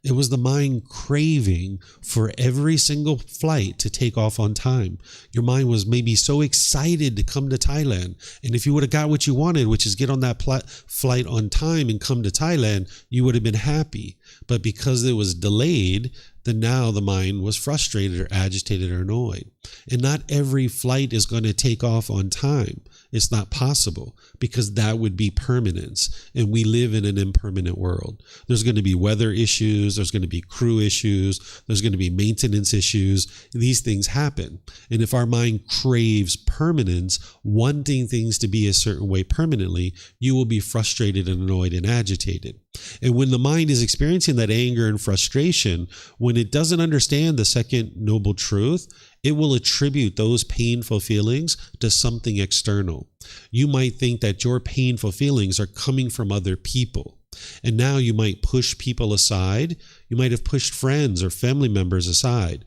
It was the mind craving for every single flight to take off on time. Your mind was maybe so excited to come to Thailand. And if you would have got what you wanted, which is get on that flight on time and come to Thailand, you would have been happy. But because it was delayed, then now the mind was frustrated or agitated or annoyed. And not every flight is going to take off on time. It's not possible, because that would be permanence. And we live in an impermanent world. There's going to be weather issues. There's going to be crew issues. There's going to be maintenance issues. These things happen. And if our mind craves permanence, wanting things to be a certain way permanently, you will be frustrated and annoyed and agitated. And when the mind is experiencing that anger and frustration, when it doesn't understand the second noble truth, it will attribute those painful feelings to something external. You might think that your painful feelings are coming from other people. And now you might push people aside. You might have pushed friends or family members aside,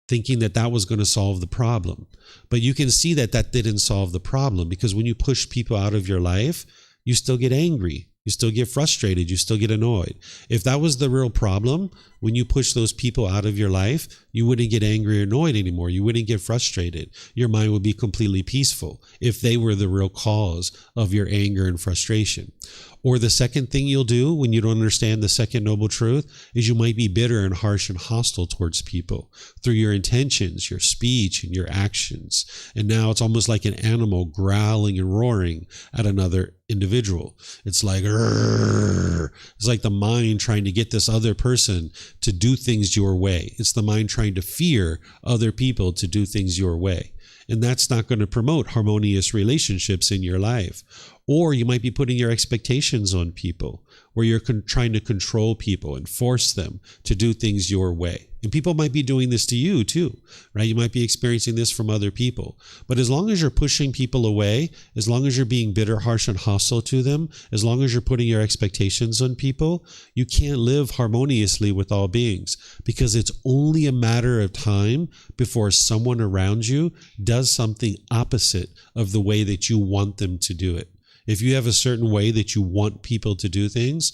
thinking that that was going to solve the problem. But you can see that that didn't solve the problem, because when you push people out of your life, you still get angry. You still get frustrated. You still get annoyed. If that was the real problem, when you push those people out of your life, you wouldn't get angry or annoyed anymore. You wouldn't get frustrated. Your mind would be completely peaceful if they were the real cause of your anger and frustration. Or the second thing you'll do when you don't understand the second noble truth is you might be bitter and harsh and hostile towards people through your intentions, your speech, and your actions. And now it's almost like an animal growling and roaring at another individual. It's like, it's like the mind trying to get this other person to do things your way. It's the mind trying to fear other people to do things your way. And that's not going to promote harmonious relationships in your life. Or you might be putting your expectations on people, where you're trying to control people and force them to do things your way. And people might be doing this to you too, right? You might be experiencing this from other people. But as long as you're pushing people away, as long as you're being bitter, harsh, and hostile to them, as long as you're putting your expectations on people, you can't live harmoniously with all beings, because it's only a matter of time before someone around you does something opposite of the way that you want them to do it. If you have a certain way that you want people to do things,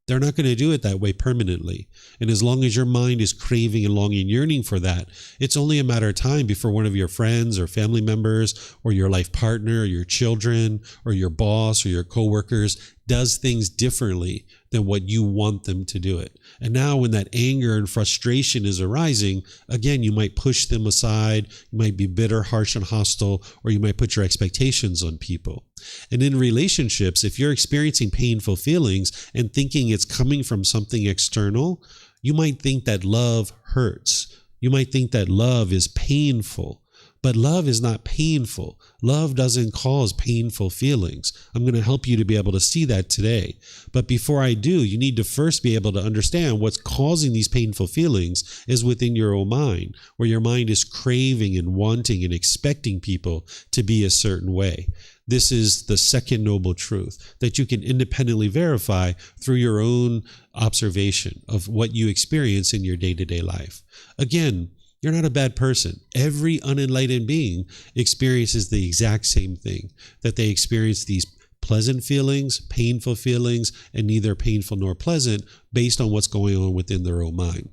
they're not going to do it that way permanently. And as long as your mind is craving and longing and yearning for that, it's only a matter of time before one of your friends or family members or your life partner or your children or your boss or your coworkers does things differently than what you want them to do it. And now when that anger and frustration is arising, again, you might push them aside. You might be bitter, harsh, and hostile, or you might put your expectations on people. And in relationships, if you're experiencing painful feelings and thinking it's coming from something external, you might think that love hurts. You might think that love is painful. But love is not painful. Love doesn't cause painful feelings. I'm going to help you to be able to see that today. But before I do, you need to first be able to understand what's causing these painful feelings is within your own mind, where your mind is craving and wanting and expecting people to be a certain way. This is the second noble truth that you can independently verify through your own observation of what you experience in your day-to-day life. Again, you're not a bad person. Every unenlightened being experiences the exact same thing, that they experience these pleasant feelings, painful feelings, and neither painful nor pleasant based on what's going on within their own mind.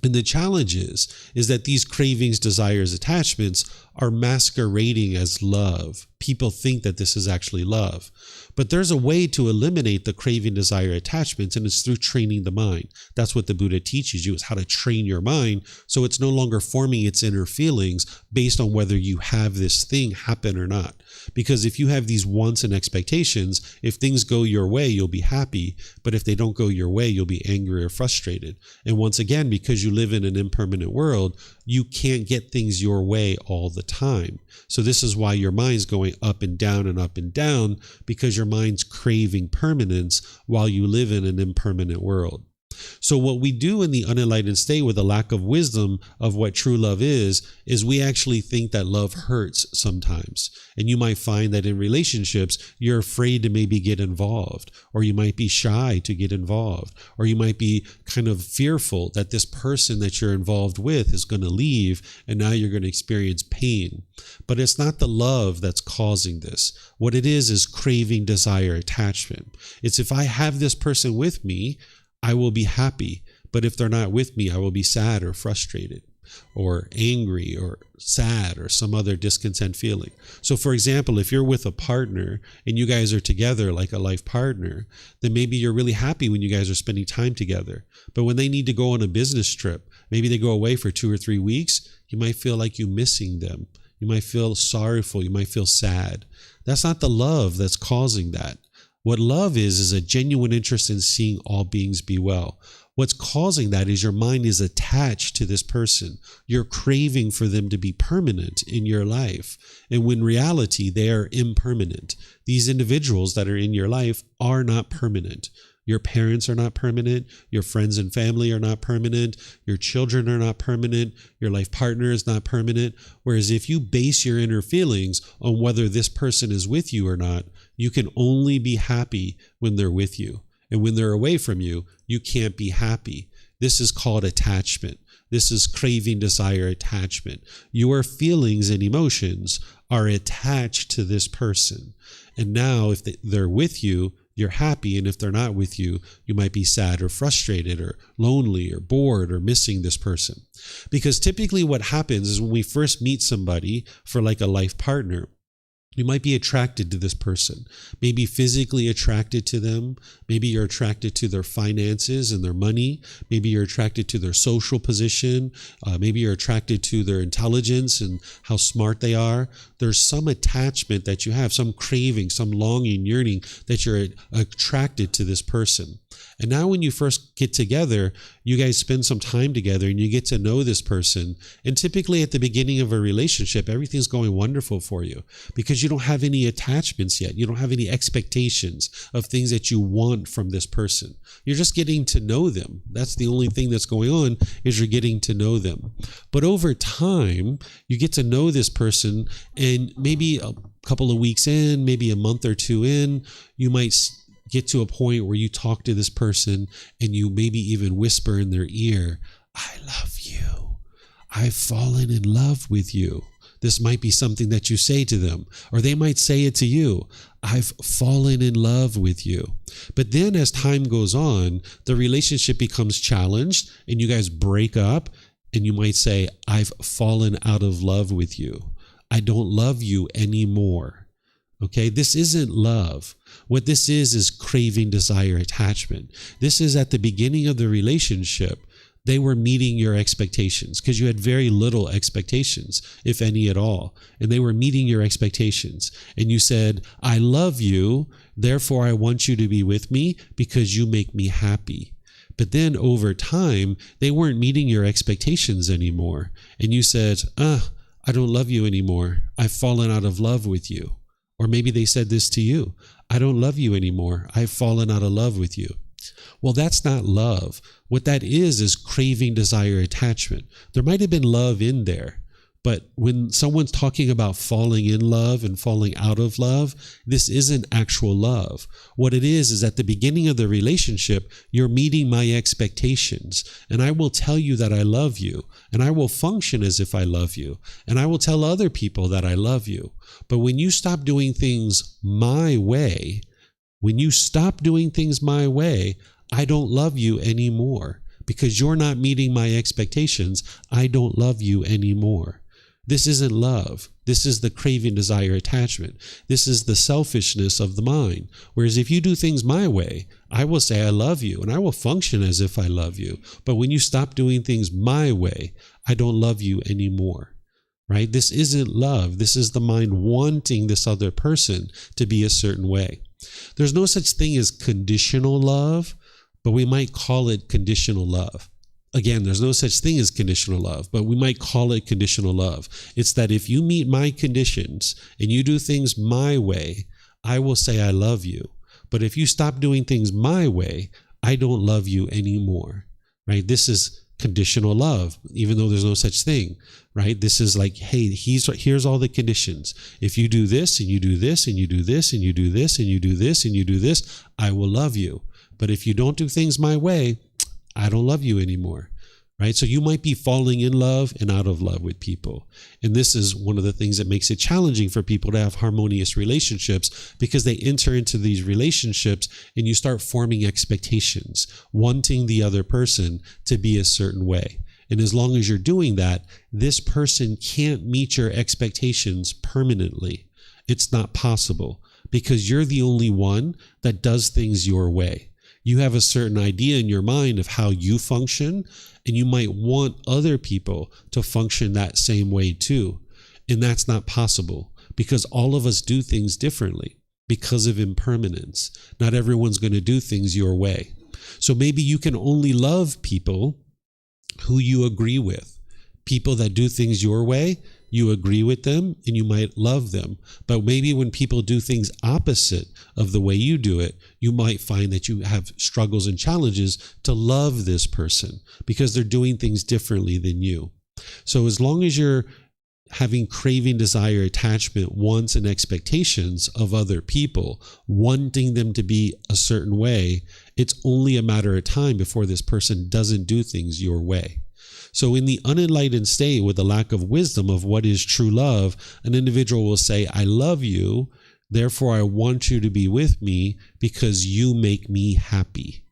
And the challenge is that these cravings, desires, attachments are masquerading as love. People think that this is actually love. But there's a way to eliminate the craving, desire, attachments, and it's through training the mind. That's what the Buddha teaches you, is how to train your mind so it's no longer forming its inner feelings based on whether you have this thing happen or not. Because if you have these wants and expectations, if things go your way, you'll be happy. But if they don't go your way, you'll be angry or frustrated. And once again, because you live in an impermanent world, you can't get things your way all the time. So this is why your mind's going up and down, because your mind's craving permanence while you live in an impermanent world. So what we do in the unenlightened state with a lack of wisdom of what true love is we actually think that love hurts sometimes. And you might find that in relationships, you're afraid to maybe get involved, or you might be shy to get involved, or you might be kind of fearful that this person that you're involved with is going to leave, and now you're going to experience pain. But it's not the love that's causing this. What it is craving, desire, attachment. It's if I have this person with me, I will be happy. But if they're not with me, I will be sad or frustrated or angry or sad or some other discontent feeling. So for example, if you're with a partner and you guys are together like a life partner, then maybe you're really happy when you guys are spending time together. But when they need to go on a business trip, maybe they go away for 2 or 3 weeks, you might feel like you're missing them. You might feel sorrowful. You might feel sad. That's not the love that's causing that. What love is a genuine interest in seeing all beings be well. What's causing that is your mind is attached to this person. You're craving for them to be permanent in your life. And when in reality, they are impermanent. These individuals that are in your life are not permanent. Your parents are not permanent. Your friends and family are not permanent. Your children are not permanent. Your life partner is not permanent. Whereas if you base your inner feelings on whether this person is with you or not, you can only be happy when they're with you. And when they're away from you, you can't be happy. This is called attachment. This is craving, desire, attachment. Your feelings and emotions are attached to this person. And now if they're with you, you're happy. And if they're not with you, you might be sad or frustrated or lonely or bored or missing this person. Because typically what happens is when we first meet somebody for like a life partner, you might be attracted to this person, maybe physically attracted to them. Maybe you're attracted to their finances and their money. Maybe you're attracted to their social position. Maybe you're attracted to their intelligence and how smart they are. There's some attachment that you have, some craving, some longing, yearning that you're attracted to this person. And now when you first get together, you guys spend some time together and you get to know this person. And typically at the beginning of a relationship, everything's going wonderful for you because you don't have any attachments yet. You don't have any expectations of things that you want from this person. You're just getting to know them. That's the only thing that's going on is you're getting to know them. But over time, you get to know this person, and maybe a couple of weeks in, maybe a month or two in, you might get to a point where you talk to this person and you maybe even whisper in their ear, "I love you. I've fallen in love with you." This might be something that you say to them, or they might say it to you. "I've fallen in love with you." But then as time goes on, the relationship becomes challenged and you guys break up, and you might say, "I've fallen out of love with you. I don't love you anymore." Okay, this isn't love. What this is craving, desire, attachment. This is at the beginning of the relationship. They were meeting your expectations because you had very little expectations, if any at all. And they were meeting your expectations. And you said, "I love you, therefore I want you to be with me because you make me happy." But then over time, they weren't meeting your expectations anymore. And you said, "I don't love you anymore. I've fallen out of love with you." Or maybe they said this to you, "I don't love you anymore. I've fallen out of love with you." Well, that's not love. What that is craving, desire, attachment. There might have been love in there, but when someone's talking about falling in love and falling out of love, this isn't actual love. What it is at the beginning of the relationship, you're meeting my expectations, and I will tell you that I love you, and I will function as if I love you, and I will tell other people that I love you. But when you stop doing things my way, I don't love you anymore. Because you're not meeting my expectations, I don't love you anymore. This isn't love. This is the craving, desire, attachment. This is the selfishness of the mind. Whereas if you do things my way, I will say I love you and I will function as if I love you. But when you stop doing things my way, I don't love you anymore. Right? This isn't love. This is the mind wanting this other person to be a certain way. There's no such thing as conditional love, but we might call it conditional love. Again, there's no such thing as conditional love, but we might call it conditional love. It's that if you meet my conditions and you do things my way, I will say I love you. But if you stop doing things my way, I don't love you anymore, right? This is conditional love, even though there's no such thing, right? This is like, hey, here's all the conditions. If you do this and you do this and you do this and you do this and you do this and you do this, I will love you. But if you don't do things my way, I don't love you anymore, right? So you might be falling in love and out of love with people. And this is one of the things that makes it challenging for people to have harmonious relationships, because they enter into these relationships and you start forming expectations, wanting the other person to be a certain way. And as long as you're doing that, this person can't meet your expectations permanently. It's not possible, because you're the only one that does things your way. You have a certain idea in your mind of how you function, and you might want other people to function that same way too. And that's not possible, because all of us do things differently because of impermanence. Not everyone's going to do things your way. So maybe you can only love people who you agree with. People that do things your way, you agree with them and you might love them. But maybe when people do things opposite of the way you do it, you might find that you have struggles and challenges to love this person because they're doing things differently than you. So as long as you're having craving, desire, attachment, wants, and expectations of other people, wanting them to be a certain way, it's only a matter of time before this person doesn't do things your way. So in the unenlightened state, with the lack of wisdom of what is true love, an individual will say, I love you, therefore I want you to be with me because you make me happy.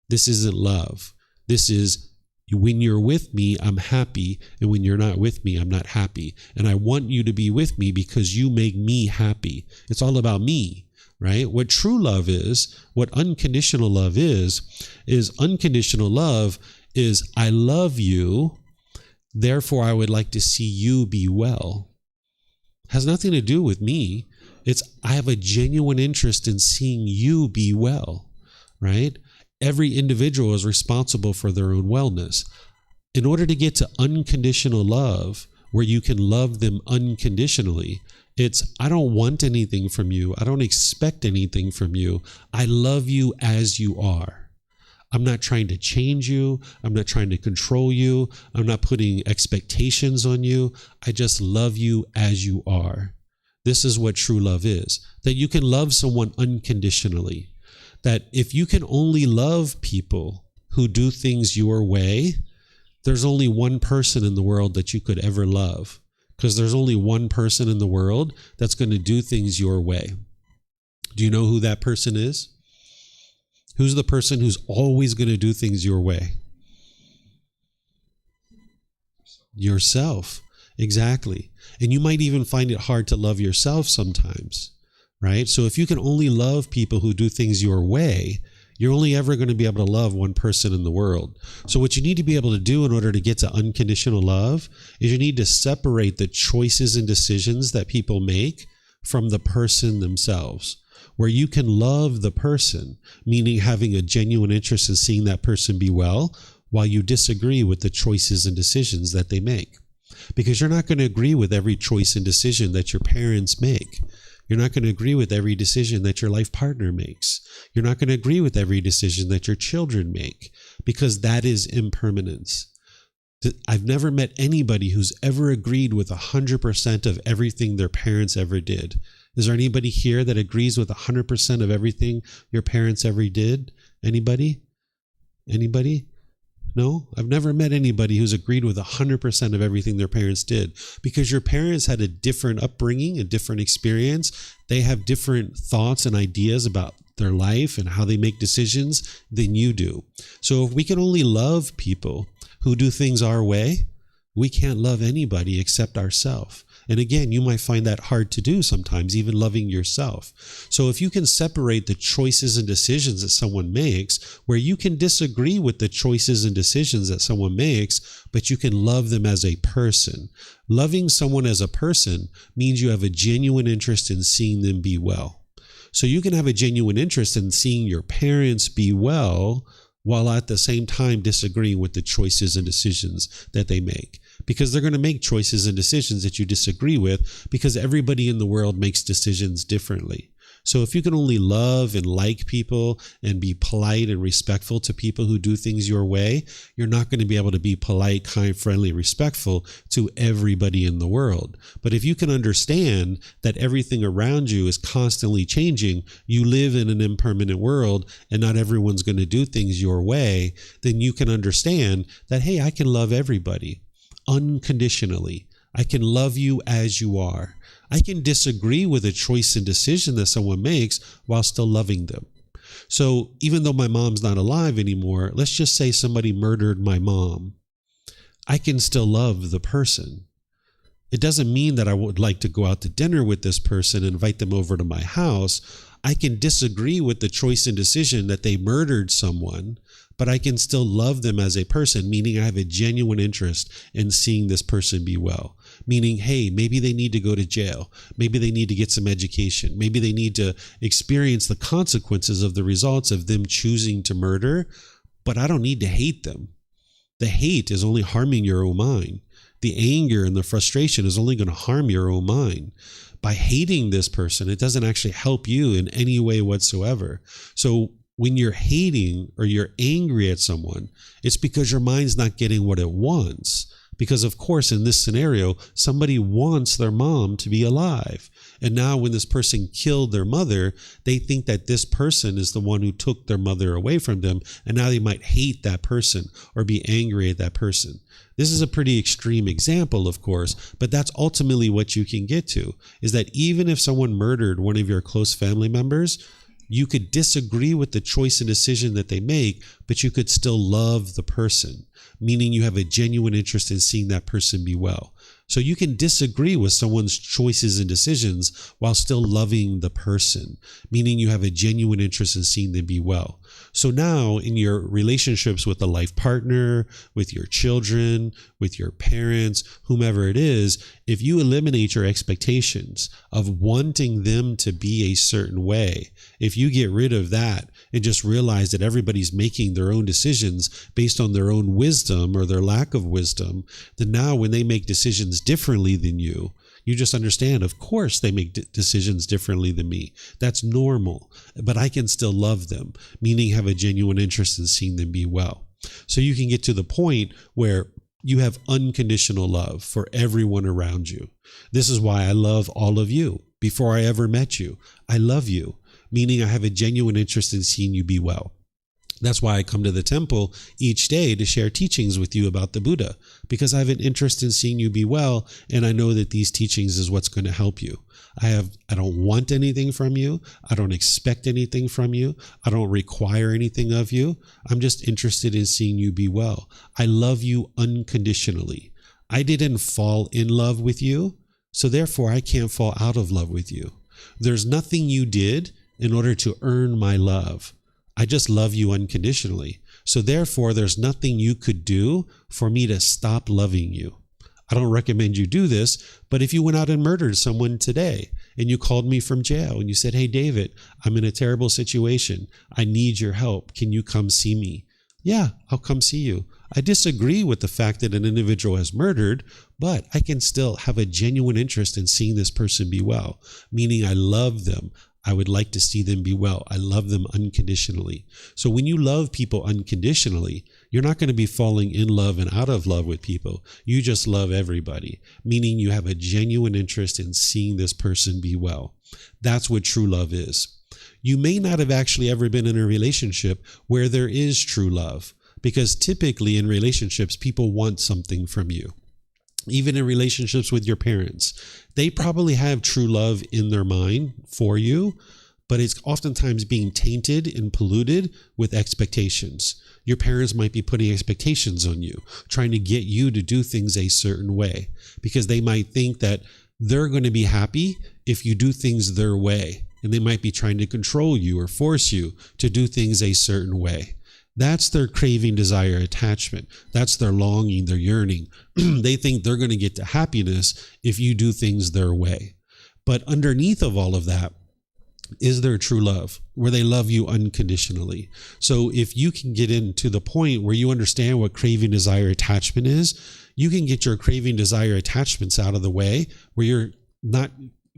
This isn't love. This is, when you're with me, I'm happy, and when you're not with me, I'm not happy. And I want you to be with me because you make me happy. It's all about me, right? What true love is, what unconditional love is unconditional love is, I love you, therefore I would like to see you be well. Has nothing to do with me. It's, I have a genuine interest in seeing you be well, right? Every individual is responsible for their own wellness. In order to get to unconditional love, where you can love them unconditionally, it's, I don't want anything from you. I don't expect anything from you. I love you as you are. I'm not trying to change you. I'm not trying to control you. I'm not putting expectations on you. I just love you as you are. This is what true love is. That you can love someone unconditionally. That if you can only love people who do things your way, there's only one person in the world that you could ever love. Because there's only one person in the world that's going to do things your way. Do you know who that person is? Who's the person who's always going to do things your way? Yourself. Exactly. And you might even find it hard to love yourself sometimes, right? So if you can only love people who do things your way, you're only ever going to be able to love one person in the world. So what you need to be able to do in order to get to unconditional love is you need to separate the choices and decisions that people make from the person themselves. Where you can love the person, meaning having a genuine interest in seeing that person be well, while you disagree with the choices and decisions that they make. Because you're not going to agree with every choice and decision that your parents make. You're not going to agree with every decision that your life partner makes. You're not going to agree with every decision that your children make, because that is impermanence. I've never met anybody who's ever agreed with 100% of everything their parents ever did. Is there anybody here that agrees with 100% of everything your parents ever did? Anybody? Anybody? No? I've never met anybody who's agreed with 100% of everything their parents did, because your parents had a different upbringing, a different experience. They have different thoughts and ideas about their life and how they make decisions than you do. So if we can only love people who do things our way, we can't love anybody except ourselves. And again, you might find that hard to do sometimes, even loving yourself. So if you can separate the choices and decisions that someone makes, where you can disagree with the choices and decisions that someone makes, but you can love them as a person. Loving someone as a person means you have a genuine interest in seeing them be well. So you can have a genuine interest in seeing your parents be well, while at the same time disagreeing with the choices and decisions that they make. Because they're going to make choices and decisions that you disagree with, because everybody in the world makes decisions differently. So if you can only love and like people and be polite and respectful to people who do things your way, you're not going to be able to be polite, kind, friendly, respectful to everybody in the world. But if you can understand that everything around you is constantly changing, you live in an impermanent world and not everyone's going to do things your way, then you can understand that, hey, I can love everybody unconditionally. I can love you as you are. I can disagree with a choice and decision that someone makes while still loving them. So even though my mom's not alive anymore, let's just say somebody murdered my mom. I can still love the person. It doesn't mean that I would like to go out to dinner with this person and invite them over to my house. I can disagree with the choice and decision that they murdered someone, but I can still love them as a person, meaning I have a genuine interest in seeing this person be well. Meaning, hey, maybe they need to go to jail. Maybe they need to get some education. Maybe they need to experience the consequences of the results of them choosing to murder, but I don't need to hate them. The hate is only harming your own mind. The anger and the frustration is only going to harm your own mind. By hating this person, it doesn't actually help you in any way whatsoever. So when you're hating or you're angry at someone, it's because your mind's not getting what it wants. Because, of course, in this scenario, somebody wants their mom to be alive. And now when this person killed their mother, they think that this person is the one who took their mother away from them. And now they might hate that person or be angry at that person. This is a pretty extreme example, of course, but that's ultimately what you can get to, is that even if someone murdered one of your close family members, you could disagree with the choice and decision that they make, but you could still love the person, meaning you have a genuine interest in seeing that person be well. So you can disagree with someone's choices and decisions while still loving the person, meaning you have a genuine interest in seeing them be well. So now in your relationships with a life partner, with your children, with your parents, whomever it is, if you eliminate your expectations of wanting them to be a certain way, if you get rid of that and just realize that everybody's making their own decisions based on their own wisdom or their lack of wisdom, then now when they make decisions differently than you just understand, of course, they make decisions differently than me. That's normal, but I can still love them, meaning have a genuine interest in seeing them be well. So you can get to the point where you have unconditional love for everyone around you. This is why I love all of you. Before I ever met you, I love you, meaning I have a genuine interest in seeing you be well. That's why I come to the temple each day to share teachings with you about the Buddha, because I have an interest in seeing you be well, and I know that these teachings is what's going to help you. I don't want anything from you. I don't expect anything from you. I don't require anything of you. I'm just interested in seeing you be well. I love you unconditionally. I didn't fall in love with you, so therefore I can't fall out of love with you. There's nothing you did in order to earn my love. I just love you unconditionally. So therefore, there's nothing you could do for me to stop loving you. I don't recommend you do this, but if you went out and murdered someone today and you called me from jail and you said, hey, David, I'm in a terrible situation. I need your help. Can you come see me? Yeah, I'll come see you. I disagree with the fact that an individual has murdered, but I can still have a genuine interest in seeing this person be well, meaning I love them. I would like to see them be well. I love them unconditionally. So when you love people unconditionally, you're not going to be falling in love and out of love with people. You just love everybody, meaning you have a genuine interest in seeing this person be well. That's what true love is. You may not have actually ever been in a relationship where there is true love, because typically in relationships, people want something from you. Even in relationships with your parents, they probably have true love in their mind for you, but it's oftentimes being tainted and polluted with expectations. Your parents might be putting expectations on you, trying to get you to do things a certain way, because they might think that they're going to be happy if you do things their way, and they might be trying to control you or force you to do things a certain way. That's their craving, desire, attachment. That's their longing, their yearning. They think they're going to get to happiness if you do things their way. But underneath of all of that is their true love, where they love you unconditionally. So if you can get into the point where you understand what craving, desire, attachment is, you can get your craving, desire, attachments out of the way, where you're not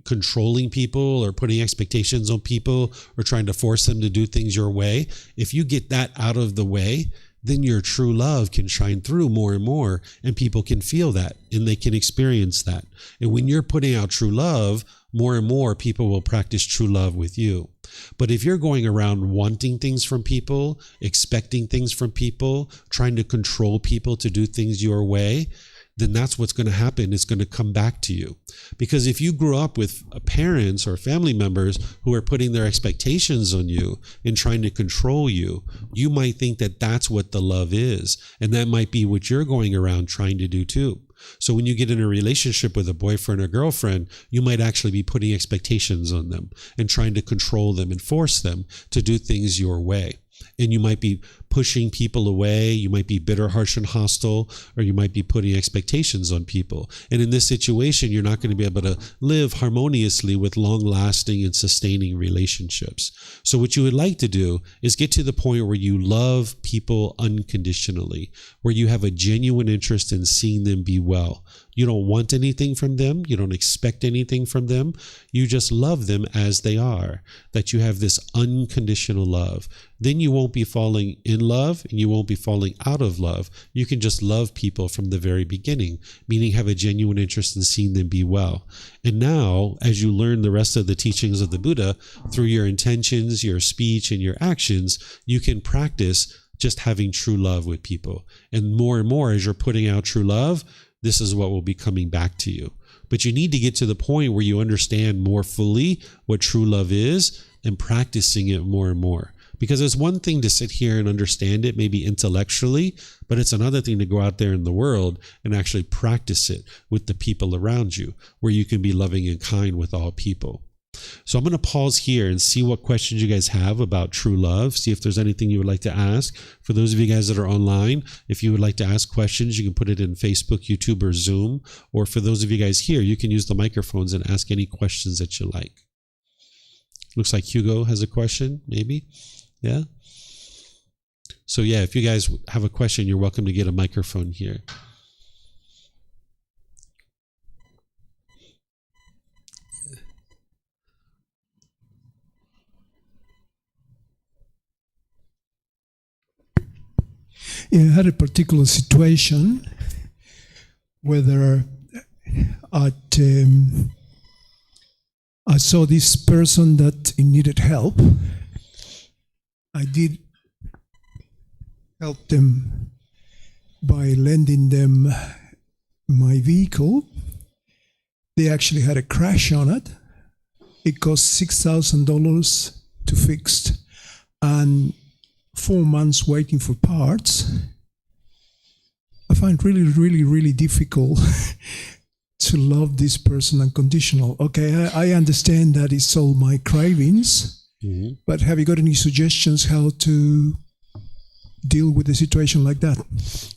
controlling people or putting expectations on people or trying to force them to do things your way, if you get that out of the way, then your true love can shine through more and more, and people can feel that and they can experience that. And when you're putting out true love, more and more people will practice true love with you. But if you're going around wanting things from people, expecting things from people, trying to control people to do things your way, then that's what's going to happen. It's going to come back to you. Because if you grew up with parents or family members who are putting their expectations on you and trying to control you, you might think that that's what the love is. And that might be what you're going around trying to do too. So when you get in a relationship with a boyfriend or girlfriend, you might actually be putting expectations on them and trying to control them and force them to do things your way. And you might be pushing people away, you might be bitter, harsh, and hostile, or you might be putting expectations on people. And in this situation, you're not going to be able to live harmoniously with long-lasting and sustaining relationships. So what you would like to do is get to the point where you love people unconditionally, where you have a genuine interest in seeing them be well. You don't want anything from them. You don't expect anything from them. You just love them as they are, that you have this unconditional love. Then you won't be falling in love and you won't be falling out of love. You can just love people from the very beginning, meaning have a genuine interest in seeing them be well. And now, as you learn the rest of the teachings of the Buddha, through your intentions, your speech, and your actions, you can practice just having true love with people. And more, as you're putting out true love, this is what will be coming back to you. But you need to get to the point where you understand more fully what true love is and practicing it more and more. Because it's one thing to sit here and understand it, maybe intellectually, but it's another thing to go out there in the world and actually practice it with the people around you, where you can be loving and kind with all people. So I'm going to pause here and see what questions you guys have about true love, see if there's anything you would like to ask. For those of you guys that are online, if you would like to ask questions, you can put it in Facebook, YouTube, or Zoom. Or for those of you guys here, you can use the microphones and ask any questions that you like. Looks like Hugo has a question, maybe. Yeah? So yeah, if you guys have a question, you're welcome to get a microphone here. Yeah, I had a particular situation whether I saw this person that needed help. I did help them by lending them my vehicle. They actually had a crash on it. It cost $6,000 to fix, and 4 months waiting for parts. I find really difficult to love this person unconditional. Okay, I understand that it's all my cravings, but have you got any suggestions how to deal with a situation like that?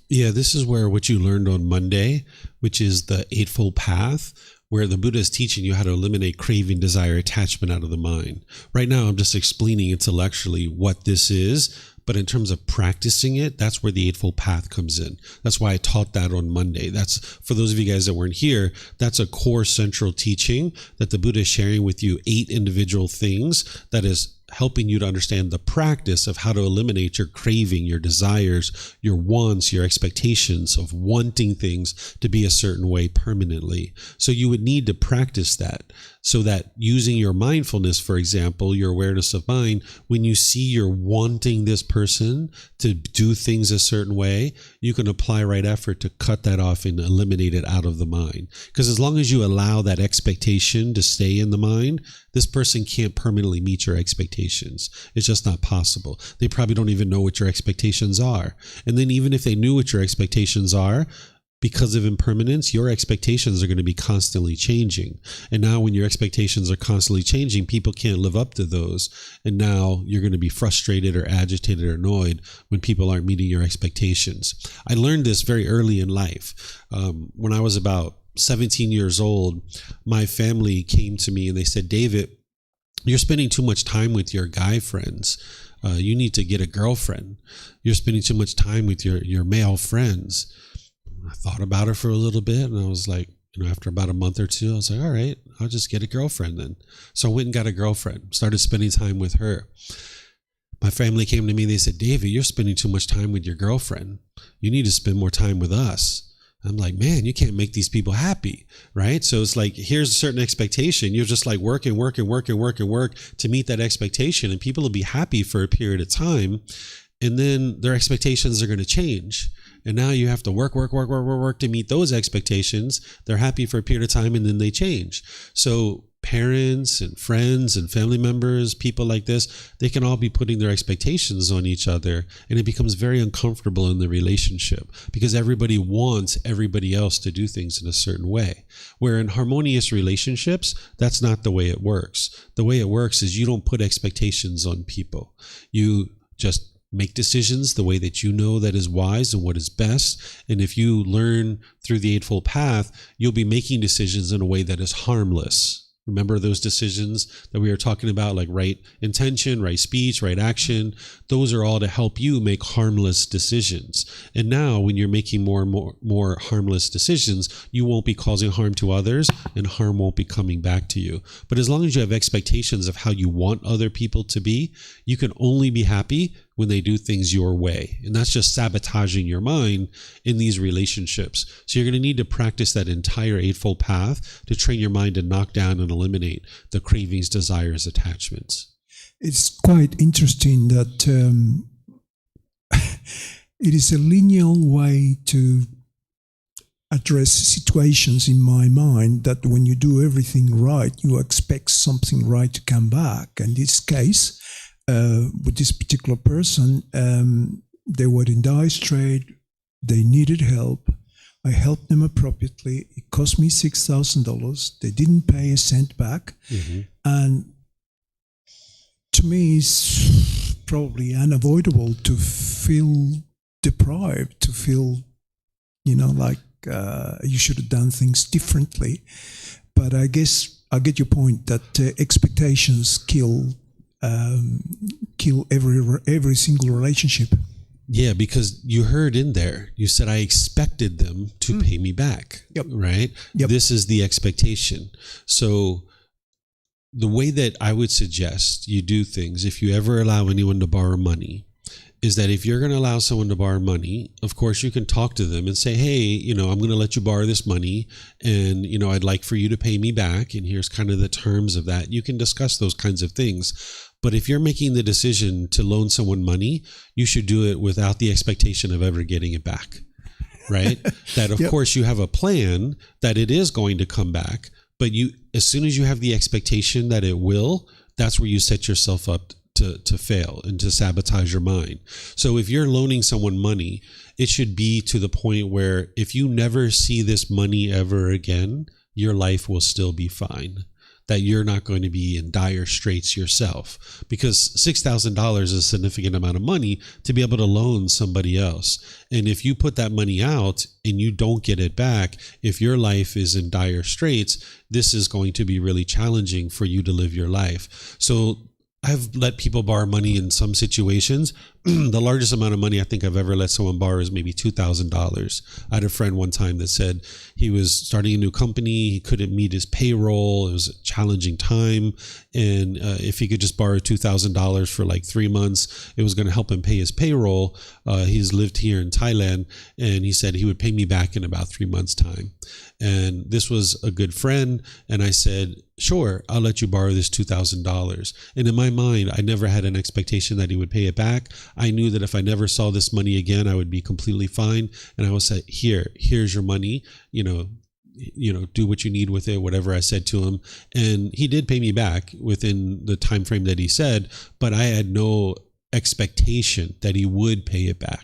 Yeah, this is where what you learned on Monday, which is the Eightfold Path, where the Buddha is teaching you how to eliminate craving, desire, attachment out of the mind. Right now, I'm just explaining intellectually what this is, but in terms of practicing it, that's where the Eightfold Path comes in. That's why I taught that on Monday. That's, for those of you guys that weren't here, that's a core central teaching that the Buddha is sharing with you, 8 individual things that is helping you to understand the practice of how to eliminate your craving, your desires, your wants, your expectations of wanting things to be a certain way permanently. So you would need to practice that, so that using your mindfulness, for example, your awareness of mind, when you see you're wanting this person to do things a certain way, you can apply right effort to cut that off and eliminate it out of the mind. Because as long as you allow that expectation to stay in the mind, this person can't permanently meet your expectations. It's just not possible. They probably don't even know what your expectations are. And then even if they knew what your expectations are, because of impermanence, your expectations are going to be constantly changing. And now when your expectations are constantly changing, people can't live up to those. And now you're going to be frustrated or agitated or annoyed when people aren't meeting your expectations. I learned this very early in life. When I was about 17 years old, my family came to me and they said, "David, you're spending too much time with your guy friends. You need to get a girlfriend. You're spending too much time with your male friends." I thought about it for a little bit and I was like, after about a month or two, I was like, all right, I'll just get a girlfriend then. So I went and got a girlfriend, started spending time with her. My family came to me, they said, David, you're spending too much time with your girlfriend. You need to spend more time with us. I'm like, man, you can't make these people happy, right? So it's like, here's a certain expectation. You're just like work to meet that expectation. And people will be happy for a period of time. And then their expectations are going to change. And now you have to work to meet those expectations. They're happy for a period of time and then they change. So parents and friends and family members, people like this, they can all be putting their expectations on each other, and it becomes very uncomfortable in the relationship because everybody wants everybody else to do things in a certain way. Where in harmonious relationships, that's not the way it works. The way it works is you don't put expectations on people. You just make decisions the way that you know that is wise and what is best. And if you learn through the Eightfold Path, you'll be making decisions in a way that is harmless. Remember those decisions that we were talking about, like right intention, right speech, right action. Those are all to help you make harmless decisions. And now when you're making more and more harmless decisions, you won't be causing harm to others and harm won't be coming back to you. But as long as you have expectations of how you want other people to be, you can only be happy when they do things your way. And that's just sabotaging your mind in these relationships. So you're going to need to practice that entire Eightfold Path to train your mind to knock down and eliminate the cravings, desires, attachments. It's quite interesting that it is a linear way to address situations in my mind, that when you do everything right, you expect something right to come back. In this case, with this particular person, they were in dire strait, they needed help. I helped them appropriately. It cost me $6,000. They didn't pay a cent back. Mm-hmm. And to me, it's probably unavoidable to feel deprived, to feel, like you should have done things differently. But I guess I get your point that expectations kill every single relationship. Yeah, because you heard in there, you said, I expected them to pay me back, right? Yep. This is the expectation. So the way that I would suggest you do things, if you ever allow anyone to borrow money, is that if you're going to allow someone to borrow money, of course you can talk to them and say, hey, I'm going to let you borrow this money and, I'd like for you to pay me back. And here's kind of the terms of that. You can discuss those kinds of things. But if you're making the decision to loan someone money, you should do it without the expectation of ever getting it back, right? That of course you have a plan that it is going to come back, but as soon as you have the expectation that it will, that's where you set yourself up to fail and to sabotage your mind. So if you're loaning someone money, it should be to the point where if you never see this money ever again, your life will still be fine. That you're not going to be in dire straits yourself, because $6,000 is a significant amount of money to be able to loan somebody else. And if you put that money out and you don't get it back, if your life is in dire straits, this is going to be really challenging for you to live your life. So I've let people borrow money in some situations. The largest amount of money I think I've ever let someone borrow is maybe $2,000. I had a friend one time that said he was starting a new company. He couldn't meet his payroll. It was a challenging time. And if he could just borrow $2,000 for like 3 months, it was going to help him pay his payroll. He's lived here in Thailand, and he said he would pay me back in about 3 months' time. And this was a good friend. And I said, sure, I'll let you borrow this $2,000. And in my mind, I never had an expectation that he would pay it back. I knew that if I never saw this money again, I would be completely fine. And I would say, here's your money, do what you need with it, whatever I said to him. And he did pay me back within the time frame that he said, but I had no expectation that he would pay it back.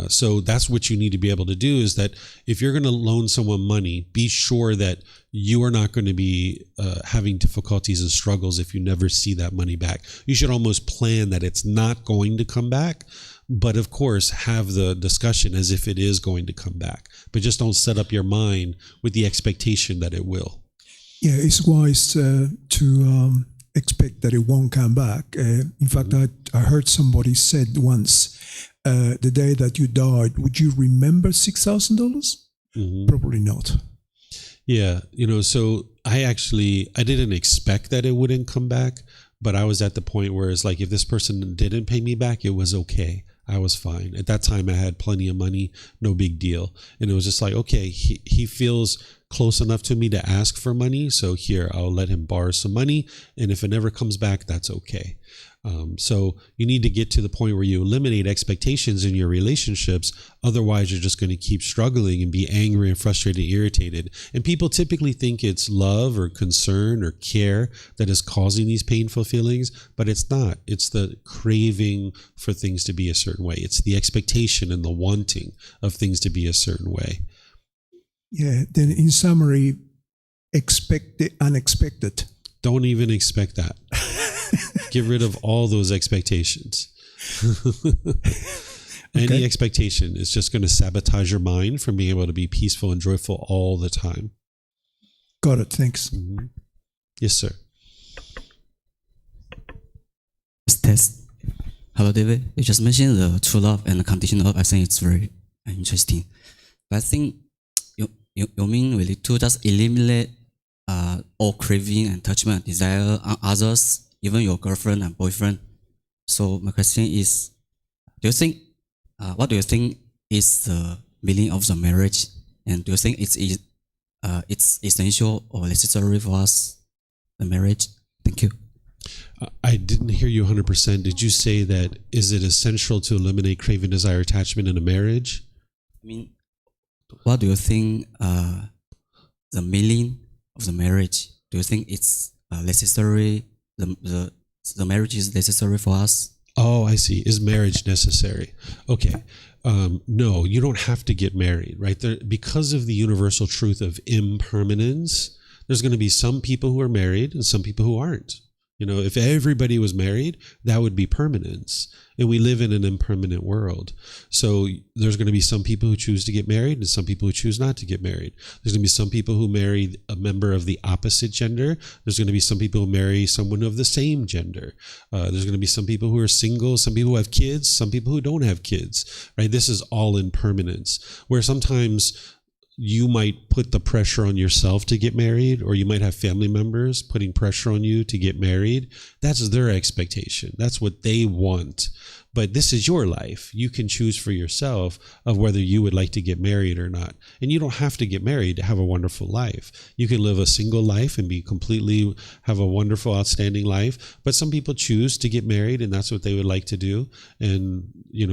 So that's what you need to be able to do, is that if you're going to loan someone money, be sure that you are not going to be having difficulties and struggles if you never see that money back. You should almost plan that it's not going to come back, but of course have the discussion as if it is going to come back. But just don't set up your mind with the expectation that it will. Yeah, it's wise to expect that it won't come back. In fact, I heard somebody said once, the day that you died, would you remember $6,000? Mm-hmm. Probably not. Yeah, so I didn't expect that it wouldn't come back, but I was at the point where it's like if this person didn't pay me back, it was okay. I was fine. At that time I had plenty of money, no big deal. And it was just like, okay, he feels close enough to me to ask for money, so here, I'll let him borrow some money, and if it never comes back, that's okay. So you need to get to the point where you eliminate expectations in your relationships. Otherwise, you're just going to keep struggling and be angry and frustrated, irritated. And people typically think it's love or concern or care that is causing these painful feelings, but it's not. It's the craving for things to be a certain way. It's the expectation and the wanting of things to be a certain way. Yeah, then in summary, expect the unexpected. Don't even expect that. Get rid of all those expectations. Any expectation is just going to sabotage your mind from being able to be peaceful and joyful all the time. Got it. Thanks. Mm-hmm. Yes, sir. Test. Hello, David. You just mentioned the true love and the conditional love. I think it's very interesting. But I think you mean really to just eliminate all craving and attachment, desire on others, even your girlfriend and boyfriend. So my question is, what do you think is the meaning of the marriage? And do you think it's essential or necessary for us, the marriage? Thank you. I didn't hear you 100%. Did you say that is it essential to eliminate craving, desire, attachment in a marriage? I mean, what do you think the meaning of the marriage? Do you think it's necessary? The marriage is necessary for us? Oh, I see. Is marriage necessary? Okay. No, you don't have to get married, right? Because of the universal truth of impermanence, there's going to be some people who are married and some people who aren't. If everybody was married, that would be permanence. And we live in an impermanent world. So there's going to be some people who choose to get married and some people who choose not to get married. There's going to be some people who marry a member of the opposite gender. There's going to be some people who marry someone of the same gender. There's going to be some people who are single, some people who have kids, some people who don't have kids, right? This is all impermanence, where sometimes you might put the pressure on yourself to get married, or you might have family members putting pressure on you to get married. That's their expectation. That's what they want. But this is your life. You can choose for yourself of whether you would like to get married or not. And you don't have to get married to have a wonderful life. You can live a single life and have a wonderful, outstanding life. But some people choose to get married, and that's what they would like to do. And,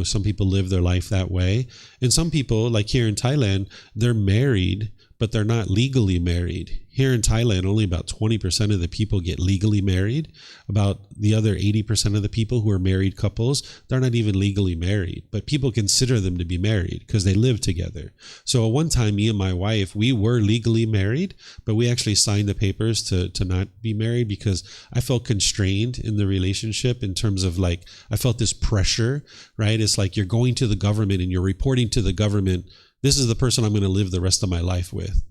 some people live their life that way. And some people, like here in Thailand, they're married, but they're not legally married. Here in Thailand, only about 20% of the people get legally married. About the other 80% of the people who are married couples, they're not even legally married, but people consider them to be married because they live together. So at one time, me and my wife, we were legally married, but we actually signed the papers to not be married because I felt constrained in the relationship in terms of I felt this pressure, right? It's like you're going to the government and you're reporting to the government, this is the person I'm going to live the rest of my life with.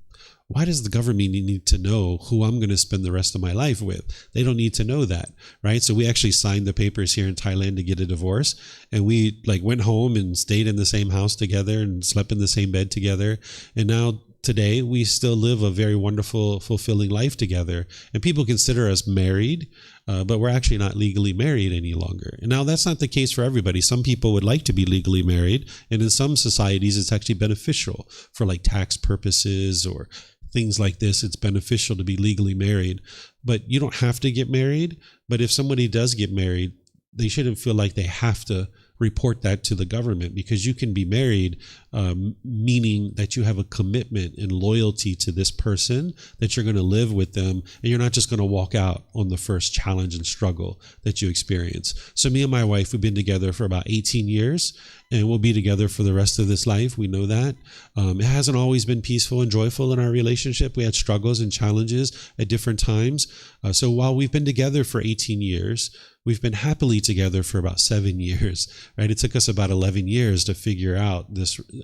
Why does the government need to know who I'm going to spend the rest of my life with? They don't need to know that, right? So we actually signed the papers here in Thailand to get a divorce, and we went home and stayed in the same house together and slept in the same bed together. And now today we still live a very wonderful, fulfilling life together. And people consider us married, but we're actually not legally married any longer. And now that's not the case for everybody. Some people would like to be legally married, and in some societies it's actually beneficial for tax purposes or things like this. It's beneficial to be legally married, but you don't have to get married. But if somebody does get married, they shouldn't feel like they have to report that to the government, because you can be married, meaning that you have a commitment and loyalty to this person, that you're going to live with them, and you're not just going to walk out on the first challenge and struggle that you experience. So me and my wife, we've been together for about 18 years, and we'll be together for the rest of this life. We know that. It hasn't always been peaceful and joyful in our relationship. We had struggles and challenges at different times. So while we've been together for 18 years, we've been happily together for about 7 years, right? It took us about 11 years to figure out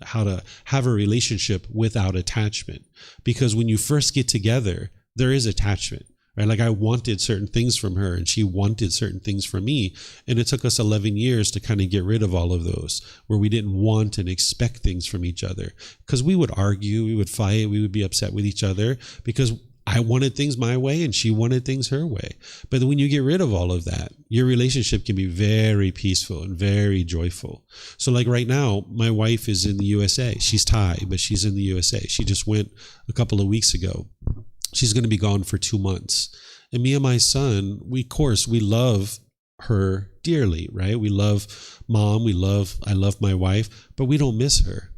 how to have a relationship without attachment. Because when you first get together, there is attachment, right? Like I wanted certain things from her and she wanted certain things from me. And it took us 11 years to kind of get rid of all of those, where we didn't want and expect things from each other, because we would argue, we would fight, we would be upset with each other because I wanted things my way and she wanted things her way. But when you get rid of all of that, your relationship can be very peaceful and very joyful. So like right now, my wife is in the USA. She's Thai, but she's in the USA. She just went a couple of weeks ago. She's going to be gone for 2 months. And me and my son, we love her dearly, right? We love mom. I love my wife, but we don't miss her.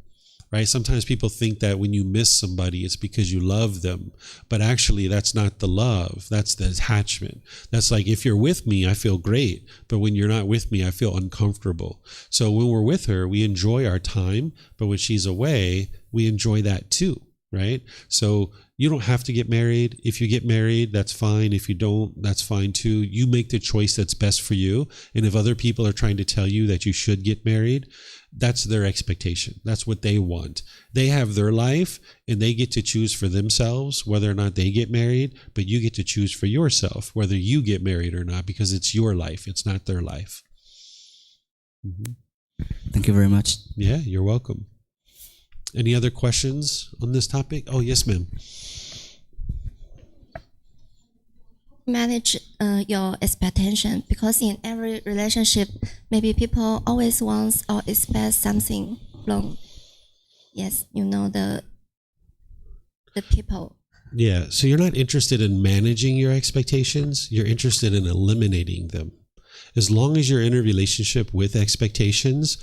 Right? Sometimes people think that when you miss somebody, it's because you love them. But actually, that's not the love. That's the attachment. That's like, if you're with me, I feel great. But when you're not with me, I feel uncomfortable. So when we're with her, we enjoy our time. But when she's away, we enjoy that too. Right? So you don't have to get married. If you get married, that's fine. If you don't, that's fine too. You make the choice that's best for you. And if other people are trying to tell you that you should get married, that's their expectation. That's what they want. They have their life and they get to choose for themselves whether or not they get married, but you get to choose for yourself whether you get married or not, because it's your life. It's not their life. Mm-hmm. Thank you very much. Yeah, you're welcome. Any other questions on this topic? Oh, yes, ma'am. Manage your expectation, because in every relationship, maybe people always want or expect something wrong. Yes, you know the people. Yeah, so you're not interested in managing your expectations. You're interested in eliminating them. As long as you're in a relationship with expectations,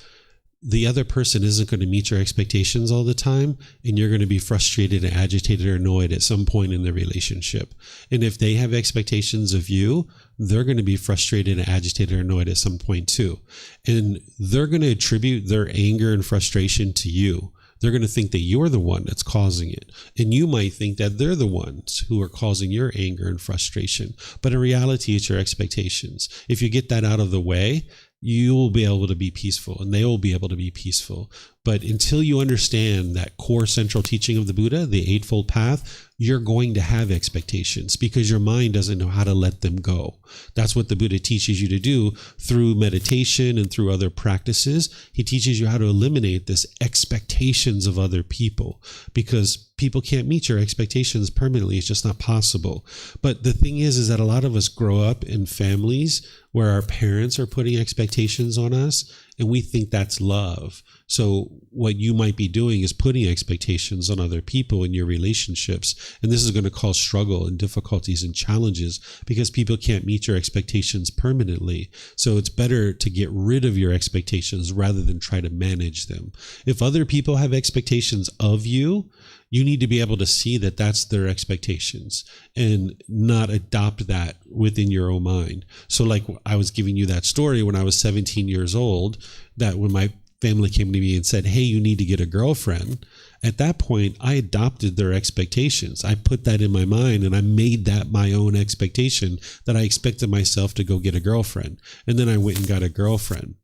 the other person isn't going to meet your expectations all the time, and you're going to be frustrated and agitated or annoyed at some point in the relationship. And if they have expectations of you, they're going to be frustrated and agitated or annoyed at some point too. And they're going to attribute their anger and frustration to you. They're going to think that you're the one that's causing it. And you might think that they're the ones who are causing your anger and frustration. But in reality, it's your expectations. If you get that out of the way, you will be able to be peaceful and they will be able to be peaceful. But until you understand that core central teaching of the Buddha, the Eightfold Path, you're going to have expectations because your mind doesn't know how to let them go. That's what the Buddha teaches you to do through meditation and through other practices. He teaches you how to eliminate this expectations of other people, because people can't meet your expectations permanently. It's just not possible. But the thing is that a lot of us grow up in families where our parents are putting expectations on us, and we think that's love. So what you might be doing is putting expectations on other people in your relationships. And this is going to cause struggle and difficulties and challenges because people can't meet your expectations permanently. So it's better to get rid of your expectations rather than try to manage them. If other people have expectations of you, you need to be able to see that that's their expectations and not adopt that within your own mind. So like I was giving you that story when I was 17 years old, that when my family came to me and said, hey, you need to get a girlfriend. At that point, I adopted their expectations. I put that in my mind and I made that my own expectation, that I expected myself to go get a girlfriend. And then I went and got a girlfriend.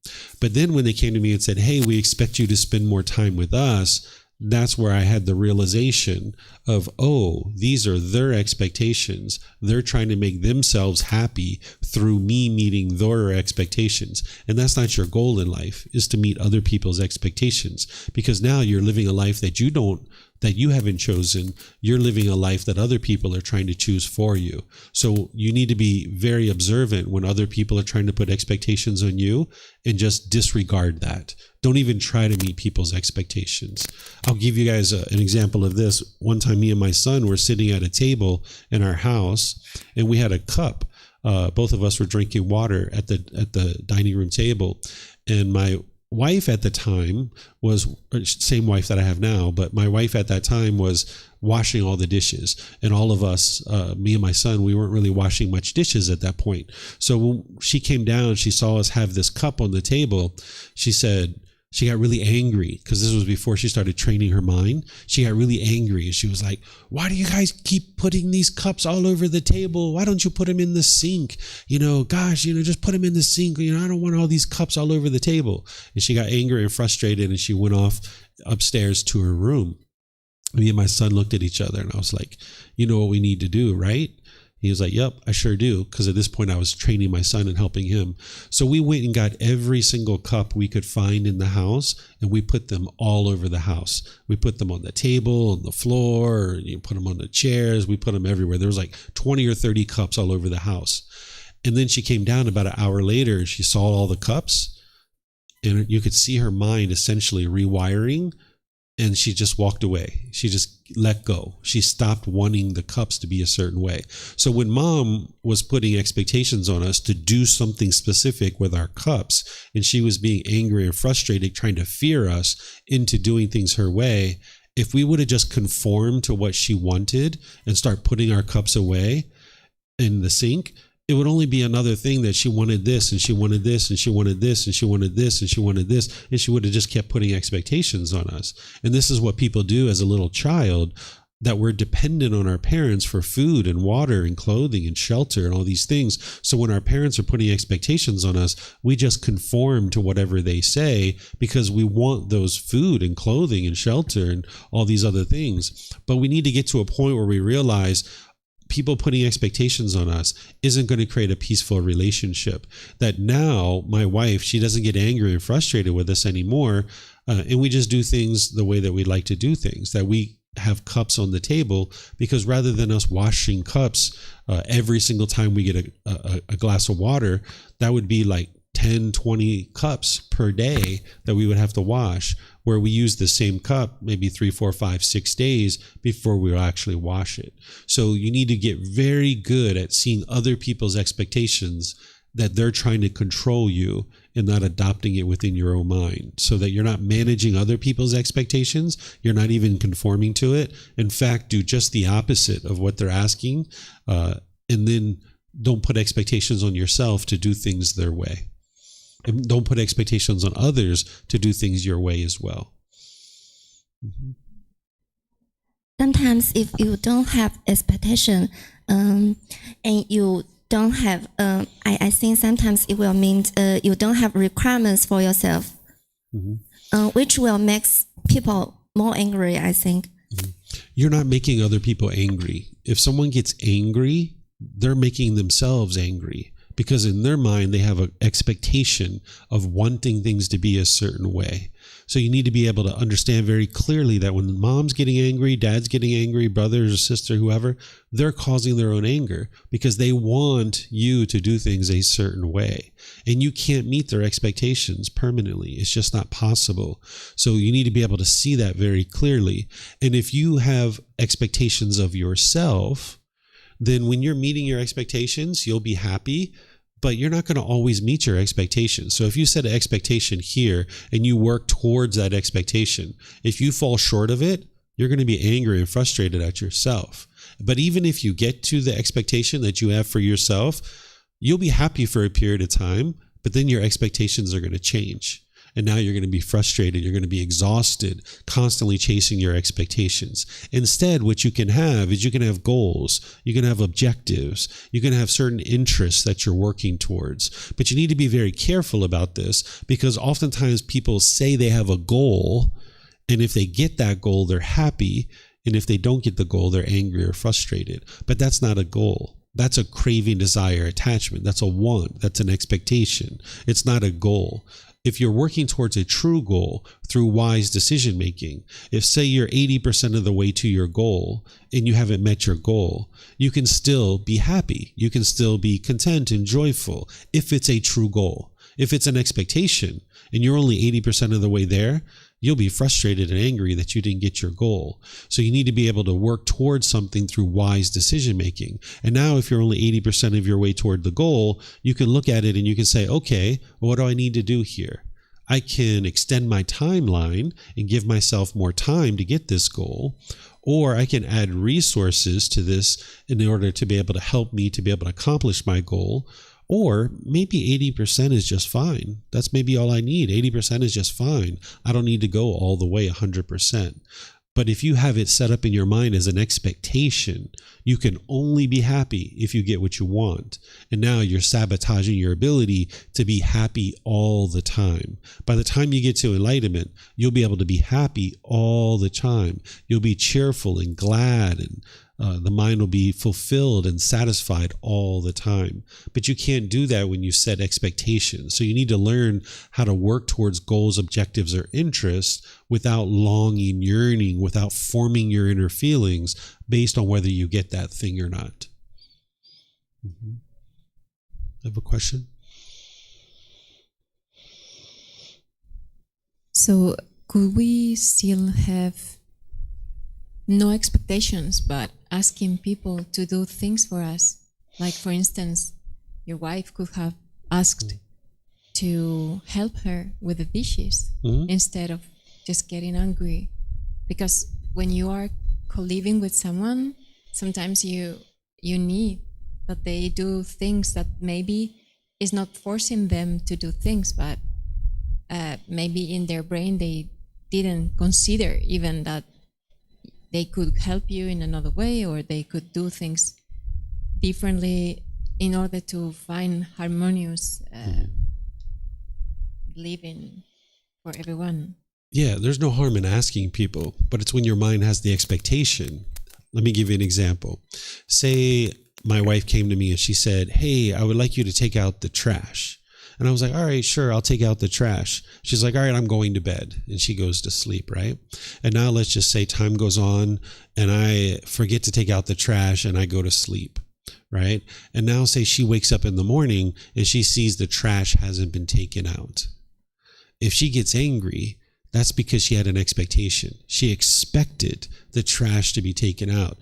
But then when they came to me and said, hey, we expect you to spend more time with us, that's where I had the realization of, oh, these are their expectations. They're trying to make themselves happy through me meeting their expectations. And that's not your goal in life, is to meet other people's expectations. Because now you're living a life that you haven't chosen. You're living a life that other people are trying to choose for you. So you need to be very observant when other people are trying to put expectations on you and just disregard that. Don't even try to meet people's expectations. I'll give you guys an example of this. One time, me and my son were sitting at a table in our house, and we had a cup. Both of us were drinking water at the dining room table, and my wife at the time was, same wife that I have now, but my wife at that time was washing all the dishes. And all of us, me and my son, we weren't really washing much dishes at that point. So when she came down, she saw us have this cup on the table. She said, she got really angry because this was before she started training her mind. She got really angry and she was like, why do you guys keep putting these cups all over the table? Why don't you put them in the sink? Just put them in the sink. I don't want all these cups all over the table. And she got angry and frustrated and she went off upstairs to her room. Me and my son looked at each other and I was like, you know what we need to do, right? He was like, yep, I sure do. Because at this point I was training my son and helping him. So we went and got every single cup we could find in the house, and we put them all over the house. We put them on the table, on the floor, you put them on the chairs. We put them everywhere. There was like 20 or 30 cups all over the house. And then she came down about an hour later and she saw all the cups, and you could see her mind essentially rewiring. And she just walked away. She just let go. She stopped wanting the cups to be a certain way. So when mom was putting expectations on us to do something specific with our cups, and she was being angry and frustrated, trying to fear us into doing things her way, if we would have just conformed to what she wanted and start putting our cups away in the sink, it would only be another thing that she wanted this, and she wanted this, and she wanted this, and she wanted this, and she wanted this, and she would have just kept putting expectations on us. And this is what people do as a little child, that we're dependent on our parents for food and water and clothing and shelter and all these things. So when our parents are putting expectations on us, we just conform to whatever they say because we want those food and clothing and shelter and all these other things. But we need to get to a point where we realize people putting expectations on us isn't going to create a peaceful relationship. That now my wife, she doesn't get angry and frustrated with us anymore. And we just do things the way that we like to do things, that we have cups on the table, because rather than us washing cups every single time we get a glass of water, that would be like 10, 20 cups per day that we would have to wash, where we use the same cup maybe 3, 4, 5, 6 days before we actually wash it. So you need to get very good at seeing other people's expectations, that they're trying to control you, and not adopting it within your own mind, so that you're not managing other people's expectations. You're not even conforming to it. In fact, do just the opposite of what they're asking. And then don't put expectations on yourself to do things their way. And don't put expectations on others to do things your way as well. Mm-hmm. Sometimes if you don't have expectation, and you don't have, I think sometimes it will mean you don't have requirements for yourself, mm-hmm. Which will make people more angry, I think. Mm-hmm. You're not making other people angry. If someone gets angry, they're making themselves angry, because in their mind, they have an expectation of wanting things to be a certain way. So you need to be able to understand very clearly that when mom's getting angry, dad's getting angry, brother or sister, whoever, they're causing their own anger because they want you to do things a certain way. And you can't meet their expectations permanently. It's just not possible. So you need to be able to see that very clearly. And if you have expectations of yourself, then when you're meeting your expectations, you'll be happy, but you're not going to always meet your expectations. So if you set an expectation here and you work towards that expectation, if you fall short of it, you're going to be angry and frustrated at yourself. But even if you get to the expectation that you have for yourself, you'll be happy for a period of time, but then your expectations are going to change. And now you're going to be frustrated. You're going to be exhausted, constantly chasing your expectations. Instead, what you can have is you can have goals. You can have objectives. You can have certain interests that you're working towards. But you need to be very careful about this, because oftentimes people say they have a goal, and if they get that goal, they're happy. And if they don't get the goal, they're angry or frustrated. But that's not a goal. That's a craving, desire, attachment. That's a want. That's an expectation. It's not a goal. If you're working towards a true goal through wise decision making, if say you're 80% of the way to your goal and you haven't met your goal, you can still be happy. You can still be content and joyful if it's a true goal. If it's an expectation and you're only 80% of the way there, you'll be frustrated and angry that you didn't get your goal. So you need to be able to work towards something through wise decision making. And now if you're only 80% of your way toward the goal, you can look at it and you can say, okay, what do I need to do here? I can extend my timeline and give myself more time to get this goal, or I can add resources to this in order to be able to help me to be able to accomplish my goal. Or maybe 80% is just fine. That's maybe all I need. 80% is just fine. I don't need to go all the way 100%. But if you have it set up in your mind as an expectation, you can only be happy if you get what you want. And now you're sabotaging your ability to be happy all the time. By the time you get to enlightenment, you'll be able to be happy all the time. You'll be cheerful and glad and The mind will be fulfilled and satisfied all the time. But you can't do that when you set expectations. So you need to learn how to work towards goals, objectives, or interests without longing, yearning, without forming your inner feelings based on whether you get that thing or not. Mm-hmm. I have a question. So could we still have no expectations, but asking people to do things for us? Like, for instance, your wife could have asked to help her with the dishes instead of just getting angry. Because when you are co-living with someone, sometimes you need that they do things that maybe is not forcing them to do things, but maybe in their brain they didn't consider even that they could help you in another way, or they could do things differently in order to find harmonious living for everyone. Yeah, there's no harm in asking people, but it's when your mind has the expectation. Let me give you an example. Say my wife came to me and she said, "Hey, I would like you to take out the trash." And I was like, "All right, sure, I'll take out the trash." She's like, "All right, I'm going to bed." And she goes to sleep, right? And now let's just say time goes on and I forget to take out the trash and I go to sleep, right? And now say she wakes up in the morning and she sees the trash hasn't been taken out. If she gets angry, that's because she had an expectation. She expected the trash to be taken out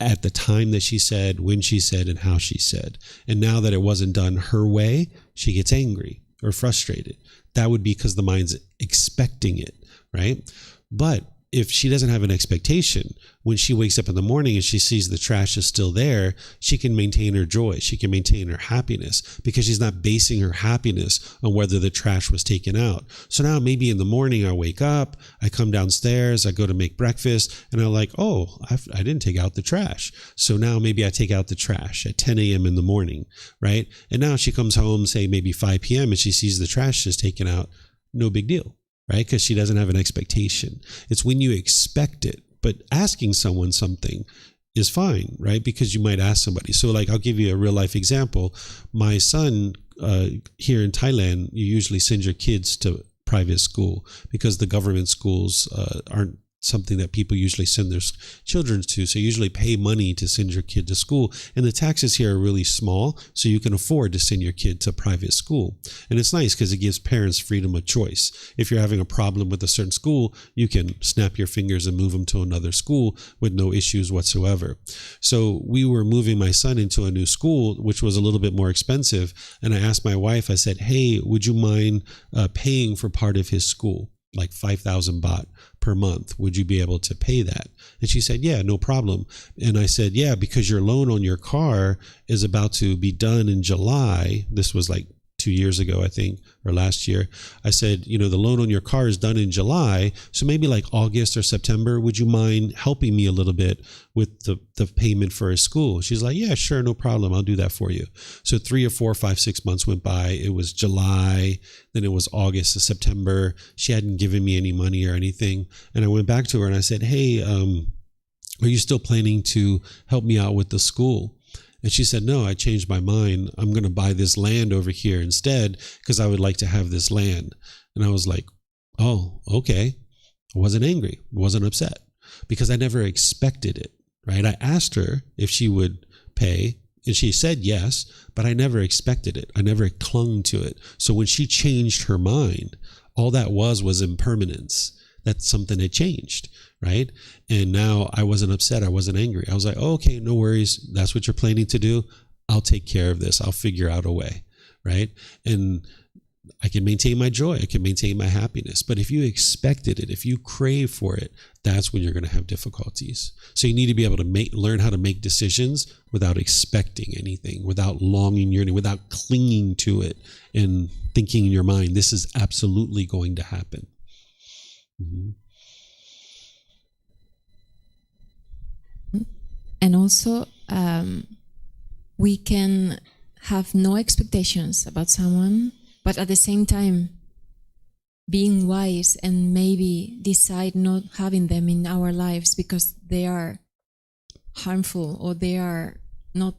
at the time that she said, when she said, and how she said. And now that it wasn't done her way, she gets angry or frustrated. That would be because the mind's expecting it, right? But if she doesn't have an expectation, when she wakes up in the morning and she sees the trash is still there, she can maintain her joy. She can maintain her happiness because she's not basing her happiness on whether the trash was taken out. So now maybe in the morning I wake up, I come downstairs, I go to make breakfast, and I'm like, oh, I didn't take out the trash. So now maybe I take out the trash at 10 a.m. in the morning, right? And now she comes home, say maybe 5 p.m. and she sees the trash is taken out. No big deal. Right? Because she doesn't have an expectation. It's when you expect it. But asking someone something is fine, right? Because you might ask somebody. So like, I'll give you a real life example. My son here in Thailand, you usually send your kids to private school because the government schools aren't something that people usually send their children to. So you usually pay money to send your kid to school. And the taxes here are really small, so you can afford to send your kid to private school. And it's nice because it gives parents freedom of choice. If you're having a problem with a certain school, you can snap your fingers and move them to another school with no issues whatsoever. So we were moving my son into a new school, which was a little bit more expensive. And I asked my wife, I said, "Hey, would you mind paying for part of his school? Like 5,000 baht per month. Would you be able to pay that?" And she said, "Yeah, no problem." And I said, "Yeah, because your loan on your car is about to be done in July." This was like 2 years ago, I think, or last year. I said, "The loan on your car is done in July. So maybe like August or September, would you mind helping me a little bit with the payment for his school?" She's like, "Yeah, sure, no problem. I'll do that for you." So 3 or 4, 5, 6 months went by. It was July. Then it was August to September. She hadn't given me any money or anything. And I went back to her and I said, "Hey, are you still planning to help me out with the school?" And she said, "No, I changed my mind. I'm going to buy this land over here instead because I would like to have this land." And I was like, "Oh, okay." I wasn't angry. I wasn't upset because I never expected it, right? I asked her if she would pay and she said yes, but I never expected it. I never clung to it. So when she changed her mind, all that was impermanence. That's something that changed, right? And now I wasn't upset. I wasn't angry. I was like, "Oh, okay, no worries. That's what you're planning to do. I'll take care of this. I'll figure out a way," right? And I can maintain my joy. I can maintain my happiness. But if you expected it, if you crave for it, that's when you're going to have difficulties. So you need to be able to learn how to make decisions without expecting anything, without longing, yearning, without clinging to it and thinking in your mind, this is absolutely going to happen. Mm-hmm. And also, we can have no expectations about someone, but at the same time, being wise and maybe decide not having them in our lives because they are harmful, or they are not,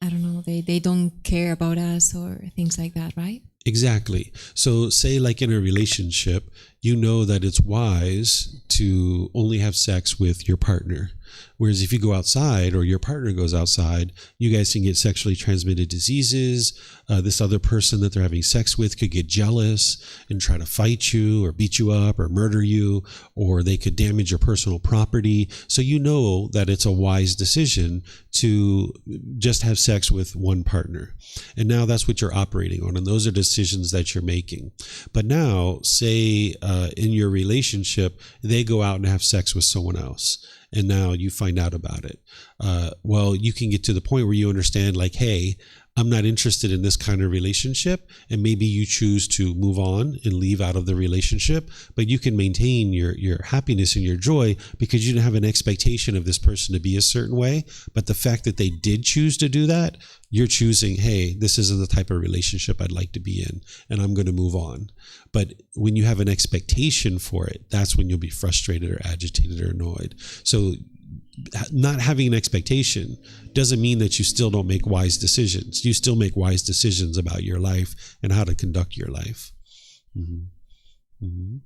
I don't know, they don't care about us or things like that, right? Exactly. So say like in a relationship, you know that it's wise to only have sex with your partner. Whereas if you go outside or your partner goes outside, you guys can get sexually transmitted diseases. This other person that they're having sex with could get jealous and try to fight you or beat you up or murder you, or they could damage your personal property. So you know that it's a wise decision to just have sex with one partner. And now that's what you're operating on. And those are decisions that you're making. But now say in your relationship, they go out and have sex with someone else. And now you find out about it. Well, you can get to the point where you understand like, hey, I'm not interested in this kind of relationship. And maybe you choose to move on and leave out of the relationship, but you can maintain your happiness and your joy because you didn't have an expectation of this person to be a certain way. But the fact that they did choose to do that, you're choosing, hey, this isn't the type of relationship I'd like to be in, and I'm going to move on. But when you have an expectation for it, that's when you'll be frustrated or agitated or annoyed. So not having an expectation doesn't mean that you still don't make wise decisions. You still make wise decisions about your life and how to conduct your life. Mm-hmm. Mm-hmm.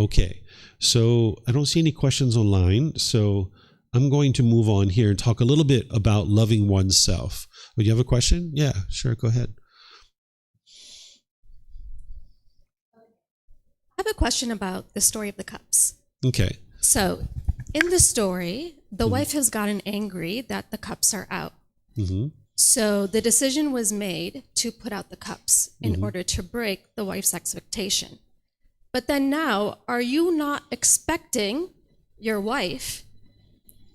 Okay, so I don't see any questions online, so I'm going to move on here and talk a little bit about loving oneself. Would you have a question? Yeah, sure, go ahead. I have a question about the story of the cups. Okay. So, in the story, the wife has gotten angry that the cups are out. Mm-hmm. So, the decision was made to put out the cups in order to break the wife's expectation. But then now, are you not expecting your wife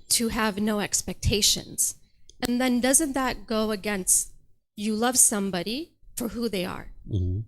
to have no expectations? And then doesn't that go against you love somebody for who they are? Mm-hmm.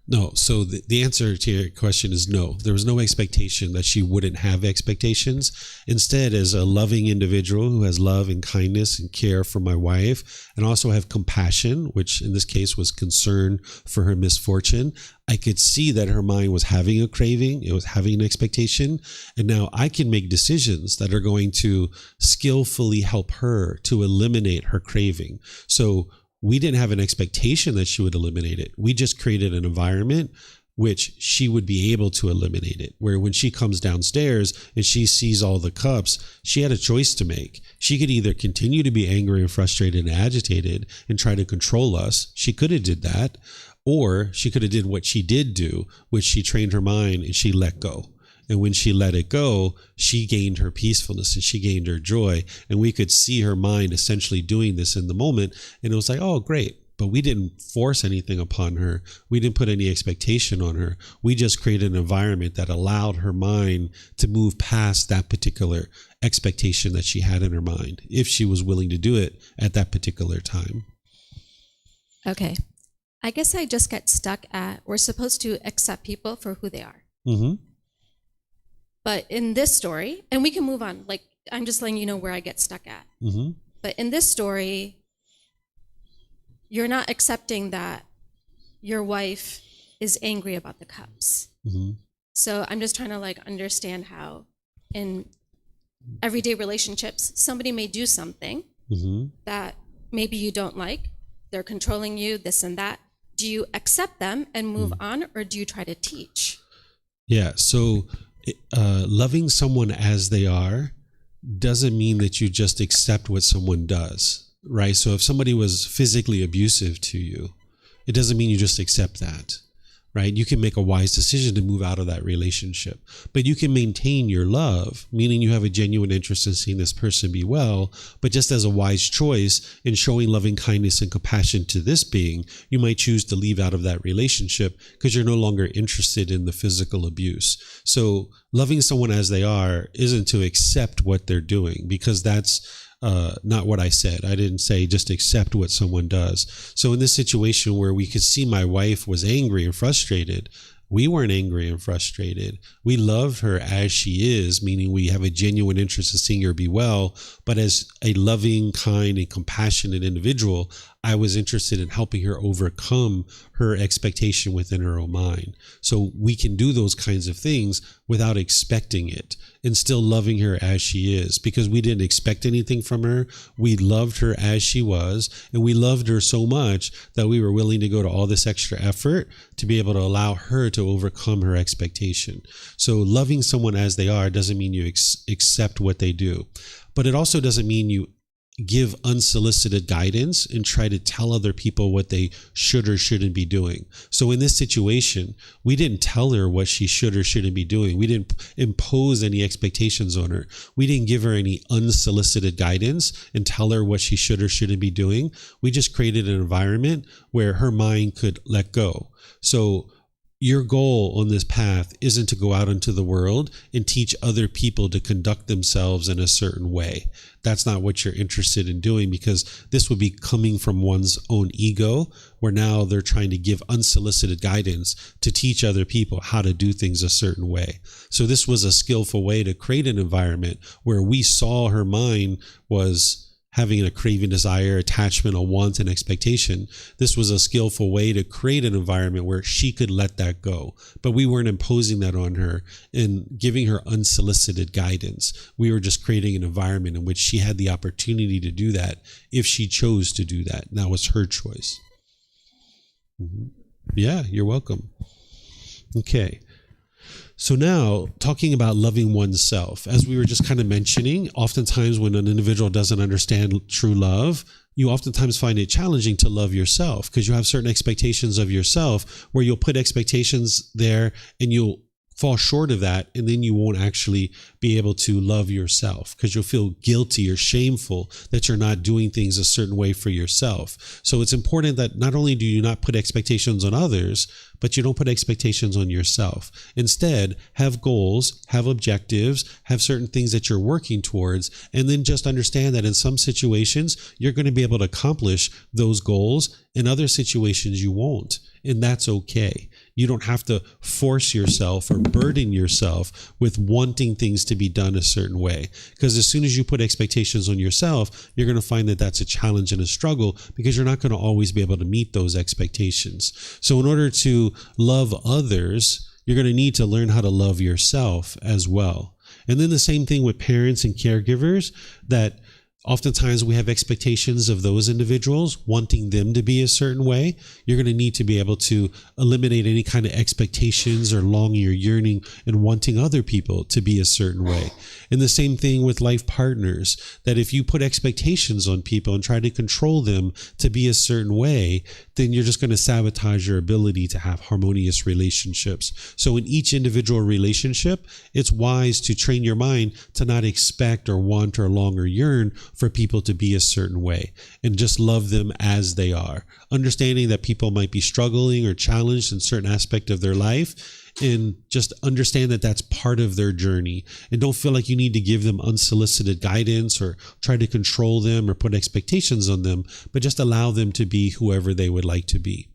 No. So the answer to your question is no. There was no expectation that she wouldn't have expectations. Instead, as a loving individual who has love and kindness and care for my wife, and also have compassion, which in this case was concern for her misfortune, I could see that her mind was having a craving. It was having an expectation. And now I can make decisions that are going to skillfully help her to eliminate her craving. So we didn't have an expectation that she would eliminate it. We just created an environment which she would be able to eliminate it. Where when she comes downstairs and she sees all the cups, she had a choice to make. She could either continue to be angry and frustrated and agitated and try to control us. She could have did that. Or she could have did what she did do, which she trained her mind and she let go. And when she let it go, she gained her peacefulness and she gained her joy. And we could see her mind essentially doing this in the moment. And it was like, oh, great. But we didn't force anything upon her. We didn't put any expectation on her. We just created an environment that allowed her mind to move past that particular expectation that she had in her mind, if she was willing to do it at that particular time. Okay. I guess I just get stuck at we're supposed to accept people for who they are. Mm-hmm. But in this story, and we can move on, like I'm just letting you know where I get stuck at. Mm-hmm. But in this story, you're not accepting that your wife is angry about the cups. Mm-hmm. So I'm just trying to like understand how in everyday relationships, somebody may do something that maybe you don't like. They're controlling you, this and that. Do you accept them and move on, or do you try to teach? Yeah, so loving someone as they are doesn't mean that you just accept what someone does, right? So if somebody was physically abusive to you, it doesn't mean you just accept that, right? You can make a wise decision to move out of that relationship, but you can maintain your love, meaning you have a genuine interest in seeing this person be well, but just as a wise choice in showing loving kindness and compassion to this being, you might choose to leave out of that relationship because you're no longer interested in the physical abuse. So loving someone as they are isn't to accept what they're doing, because that's not what I said. I didn't say just accept what someone does. So in this situation where we could see my wife was angry and frustrated, we weren't angry and frustrated. We loved her as she is, meaning we have a genuine interest in seeing her be well. But as a loving, kind, and compassionate individual, I was interested in helping her overcome her expectation within her own mind. So we can do those kinds of things without expecting it and still loving her as she is, because we didn't expect anything from her. We loved her as she was, and we loved her so much that we were willing to go to all this extra effort to be able to allow her to overcome her expectation. So loving someone as they are doesn't mean you accept what they do, but it also doesn't mean you give unsolicited guidance and try to tell other people what they should or shouldn't be doing. So in this situation, we didn't tell her what she should or shouldn't be doing. We didn't impose any expectations on her. We didn't give her any unsolicited guidance and tell her what she should or shouldn't be doing. We just created an environment where her mind could let go. So your goal on this path isn't to go out into the world and teach other people to conduct themselves in a certain way. That's not what you're interested in doing, because this would be coming from one's own ego, where now they're trying to give unsolicited guidance to teach other people how to do things a certain way. So this was a skillful way to create an environment where we saw her mind was having a craving, desire, attachment, a want, and expectation. This was a skillful way to create an environment where she could let that go. But we weren't imposing that on her and giving her unsolicited guidance. We were just creating an environment in which she had the opportunity to do that if she chose to do that. And that was her choice. Yeah, you're welcome. Okay. So now, talking about loving oneself, as we were just kind of mentioning, oftentimes when an individual doesn't understand true love, you oftentimes find it challenging to love yourself, because you have certain expectations of yourself where you'll put expectations there and you'll fall short of that, and then you won't actually be able to love yourself because you'll feel guilty or shameful that you're not doing things a certain way for yourself. So it's important that not only do you not put expectations on others, but you don't put expectations on yourself. Instead, have goals, have objectives, have certain things that you're working towards, and then just understand that in some situations, you're going to be able to accomplish those goals. In other situations, you won't. And that's okay. You don't have to force yourself or burden yourself with wanting things to be done a certain way. Because as soon as you put expectations on yourself, you're going to find that that's a challenge and a struggle, because you're not going to always be able to meet those expectations. So in order to love others, you're going to need to learn how to love yourself as well. And then the same thing with parents and caregivers, that oftentimes we have expectations of those individuals, wanting them to be a certain way. You're going to need to be able to eliminate any kind of expectations or longing or yearning and wanting other people to be a certain way. And the same thing with life partners, that if you put expectations on people and try to control them to be a certain way, then you're just going to sabotage your ability to have harmonious relationships. So in each individual relationship, it's wise to train your mind to not expect or want or long or yearn for people to be a certain way, and just love them as they are, understanding that people might be struggling or challenged in certain aspect of their life, and just understand that that's part of their journey, and don't feel like you need to give them unsolicited guidance or try to control them or put expectations on them, but just allow them to be whoever they would like to be.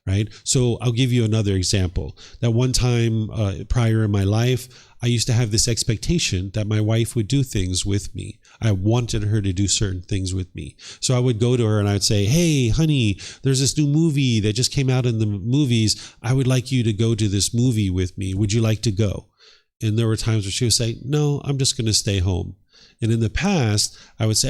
Right? So I'll give you another example. That one time prior in my life, I used to have this expectation that my wife would do things with me. I wanted her to do certain things with me. So I would go to her and I would say, hey, honey, there's this new movie that just came out in the movies. I would like you to go to this movie with me. Would you like to go? And there were times where she would say, no, I'm just going to stay home. And in the past, I would say,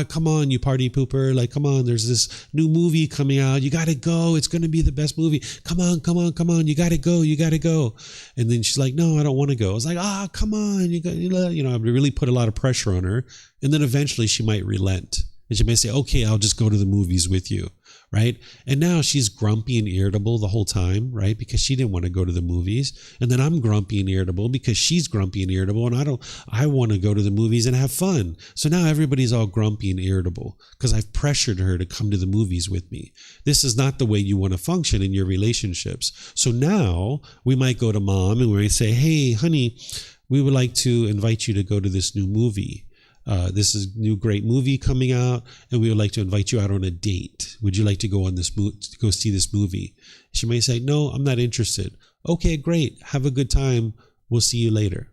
come on, you party pooper. Like, come on, there's this new movie coming out. You got to go. It's going to be the best movie. Come on. You got to go. And then she's like, no, I don't want to go. I was like, come on. I would really put a lot of pressure on her. And then eventually she might relent. And she may say, okay, I'll just go to the movies with you. Right? And now she's grumpy and irritable the whole time, right? Because she didn't want to go to the movies. And then I'm grumpy and irritable because she's grumpy and irritable. And I want to go to the movies and have fun. So now everybody's all grumpy and irritable because I've pressured her to come to the movies with me. This is not the way you want to function in your relationships. So now we might go to mom and we might say, hey, honey, we would like to invite you to go to this new movie. This is a new great movie coming out, and we would like to invite you out on a date. Would you like to go see this movie? She may say, no, I'm not interested. Okay, great. Have a good time. We'll see you later.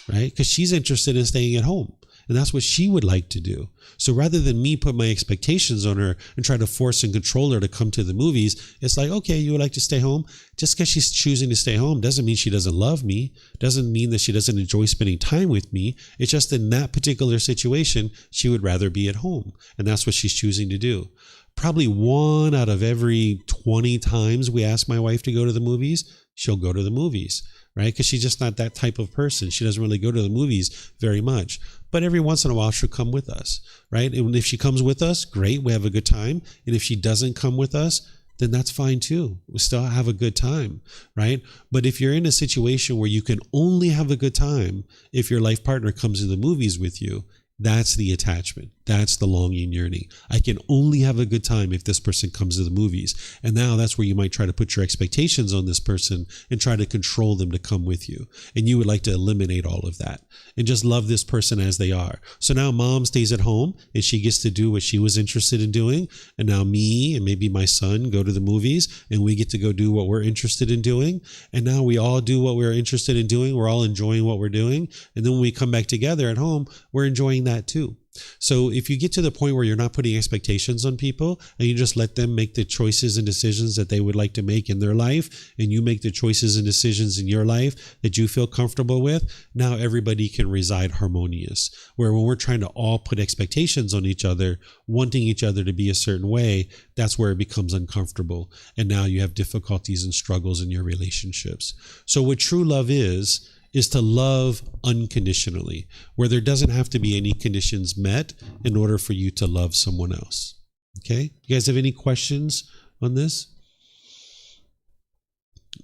Right? Because she's interested in staying at home. And that's what she would like to do. So rather than me put my expectations on her and try to force and control her to come to the movies, it's like, okay, you would like to stay home? Just because she's choosing to stay home doesn't mean she doesn't love me, doesn't mean that she doesn't enjoy spending time with me. It's just in that particular situation, she would rather be at home. And that's what she's choosing to do. Probably 1 out of every 20 times we ask my wife to go to the movies, she'll go to the movies, right? Because she's just not that type of person. She doesn't really go to the movies very much. But every once in a while, she'll come with us, right? And if she comes with us, great, we have a good time. And if she doesn't come with us, then that's fine too. We still have a good time, right? But if you're in a situation where you can only have a good time if your life partner comes to the movies with you, that's the attachment. That's the longing, yearning. I can only have a good time if this person comes to the movies. And now that's where you might try to put your expectations on this person and try to control them to come with you. And you would like to eliminate all of that and just love this person as they are. So now mom stays at home and she gets to do what she was interested in doing. And now me and maybe my son go to the movies and we get to go do what we're interested in doing. And now we all do what we're interested in doing. We're all enjoying what we're doing. And then when we come back together at home, we're enjoying that too. So if you get to the point where you're not putting expectations on people and you just let them make the choices and decisions that they would like to make in their life, and you make the choices and decisions in your life that you feel comfortable with, now everybody can reside harmonious. Where when we're trying to all put expectations on each other, wanting each other to be a certain way, that's where it becomes uncomfortable. And now you have difficulties and struggles in your relationships. So what true love is to love unconditionally, where there doesn't have to be any conditions met in order for you to love someone else. Okay? You guys have any questions on this?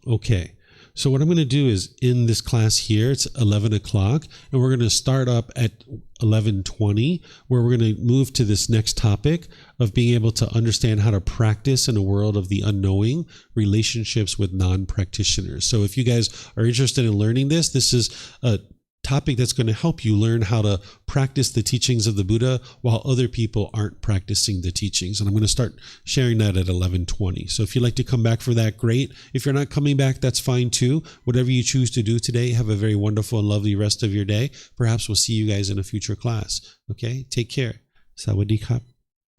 Okay. So what I'm going to do is in this class here, it's 11 o'clock, and we're going to start up at 11:20, where we're going to move to this next topic of being able to understand how to practice in a world of the unknowing, relationships with non-practitioners. So if you guys are interested in learning this, this is a topic that's going to help you learn how to practice the teachings of the Buddha while other people aren't practicing the teachings. And I'm going to start sharing that at 11:20. So if you'd like to come back for that, great. If you're not coming back, that's fine too. Whatever you choose to do today, have a very wonderful and lovely rest of your day. Perhaps we'll see you guys in a future class. Okay? Take care. Sawadee Kap.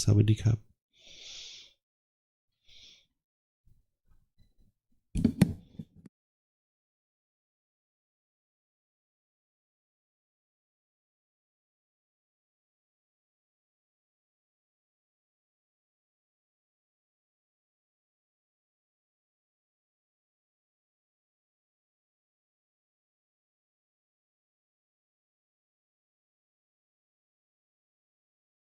Sawadee Kap.